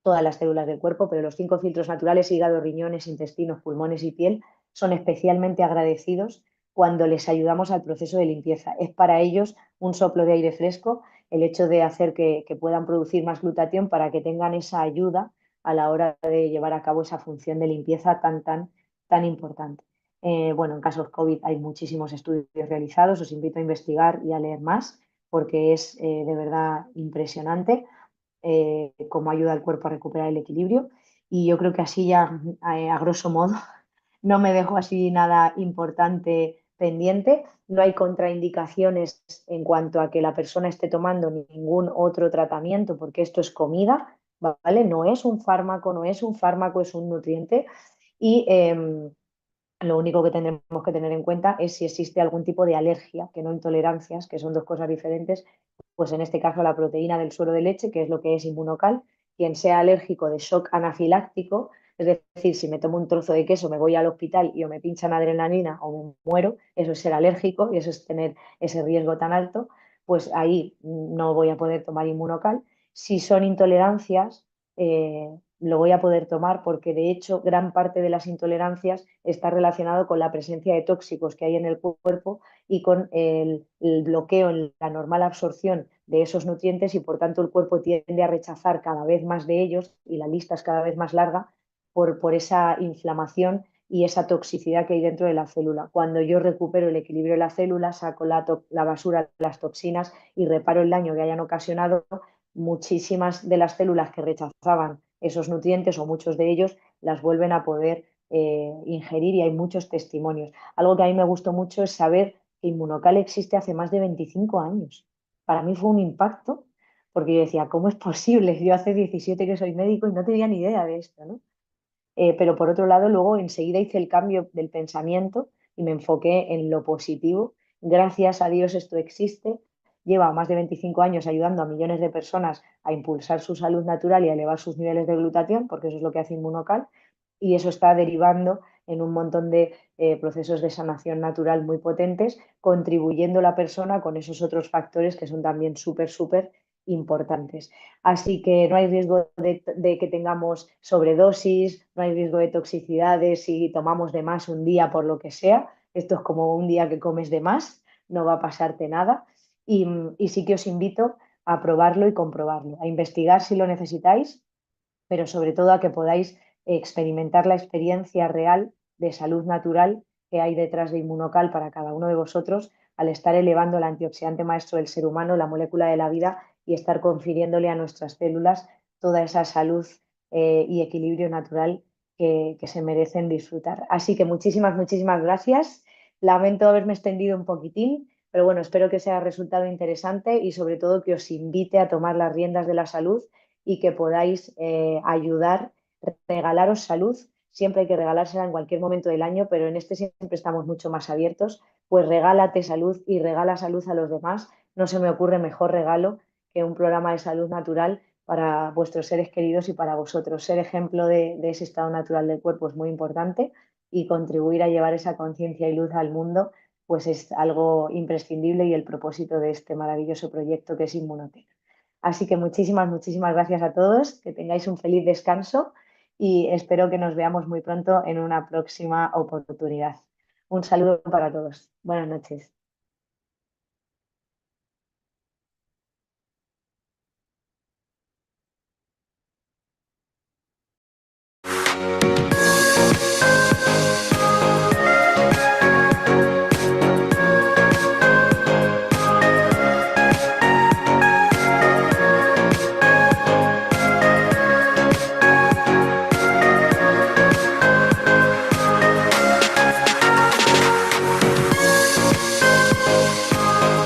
todas las células del cuerpo, pero los 5 filtros naturales, hígado, riñones, intestinos, pulmones y piel, son especialmente agradecidos cuando les ayudamos al proceso de limpieza. Es para ellos un soplo de aire fresco el hecho de hacer que puedan producir más glutatión para que tengan esa ayuda a la hora de llevar a cabo esa función de limpieza tan importante. Bueno, en casos COVID hay muchísimos estudios realizados, os invito a investigar y a leer más porque es de verdad impresionante cómo ayuda al cuerpo a recuperar el equilibrio. Y yo creo que así ya, a grosso modo, no me dejo así nada importante pendiente. No hay contraindicaciones en cuanto a que la persona esté tomando ningún otro tratamiento, porque esto es comida, ¿vale? No es un fármaco, no es un fármaco, es un nutriente. Y lo único que tendremos que tener en cuenta es si existe algún tipo de alergia, que no intolerancias, que son dos cosas diferentes, pues en este caso la proteína del suero de leche, que es lo que es Inmunocal, quien sea alérgico de shock anafiláctico, es decir, si me tomo un trozo de queso, me voy al hospital y o me pinchan adrenalina o me muero, eso es ser alérgico y eso es tener ese riesgo tan alto, pues ahí no voy a poder tomar Inmunocal. Si son intolerancias, lo voy a poder tomar porque de hecho gran parte de las intolerancias está relacionado con la presencia de tóxicos que hay en el cuerpo y con el bloqueo en la normal absorción de esos nutrientes y por tanto el cuerpo tiende a rechazar cada vez más de ellos y la lista es cada vez más larga por esa inflamación y esa toxicidad que hay dentro de la célula. Cuando yo recupero el equilibrio de la célula, saco la basura, las toxinas y reparo el daño que hayan ocasionado, muchísimas de las células que rechazaban esos nutrientes o muchos de ellos las vuelven a poder ingerir y hay muchos testimonios. Algo que a mí me gustó mucho es saber que Inmunocal existe hace más de 25 años. Para mí fue un impacto porque yo decía, ¿cómo es posible? Yo hace 17 que soy médico y no tenía ni idea de esto, ¿no? Pero por otro lado, luego enseguida hice el cambio del pensamiento y me enfoqué en lo positivo. Gracias a Dios esto existe. Lleva más de 25 años ayudando a millones de personas a impulsar su salud natural y a elevar sus niveles de glutatión, porque eso es lo que hace Inmunocal, y eso está derivando en un montón de procesos de sanación natural muy potentes, contribuyendo la persona con esos otros factores que son también súper importantes. Así que no hay riesgo de que tengamos sobredosis, no hay riesgo de toxicidades si tomamos de más un día por lo que sea. Esto es como un día que comes de más, no va a pasarte nada. Y sí que os invito a probarlo y comprobarlo, a investigar si lo necesitáis, pero sobre todo a que podáis experimentar la experiencia real de salud natural que hay detrás de Inmunocal para cada uno de vosotros al estar elevando el antioxidante maestro del ser humano, la molécula de la vida, y estar confiriéndole a nuestras células toda esa salud y equilibrio natural que se merecen disfrutar. Así que muchísimas, muchísimas gracias. Lamento haberme extendido un poquitín, pero bueno, espero que os haya resultado interesante y sobre todo que os invite a tomar las riendas de la salud y que podáis ayudar, regalaros salud. Siempre hay que regalársela en cualquier momento del año, pero en este siempre estamos mucho más abiertos. Pues regálate salud y regala salud a los demás. No se me ocurre mejor regalo que un programa de salud natural para vuestros seres queridos y para vosotros. Ser ejemplo de ese estado natural del cuerpo es muy importante y contribuir a llevar esa conciencia y luz al mundo, pues es algo imprescindible y el propósito de este maravilloso proyecto que es Inmunotech. Así que muchísimas, muchísimas gracias a todos, que tengáis un feliz descanso y espero que nos veamos muy pronto en una próxima oportunidad. Un saludo para todos. Buenas noches.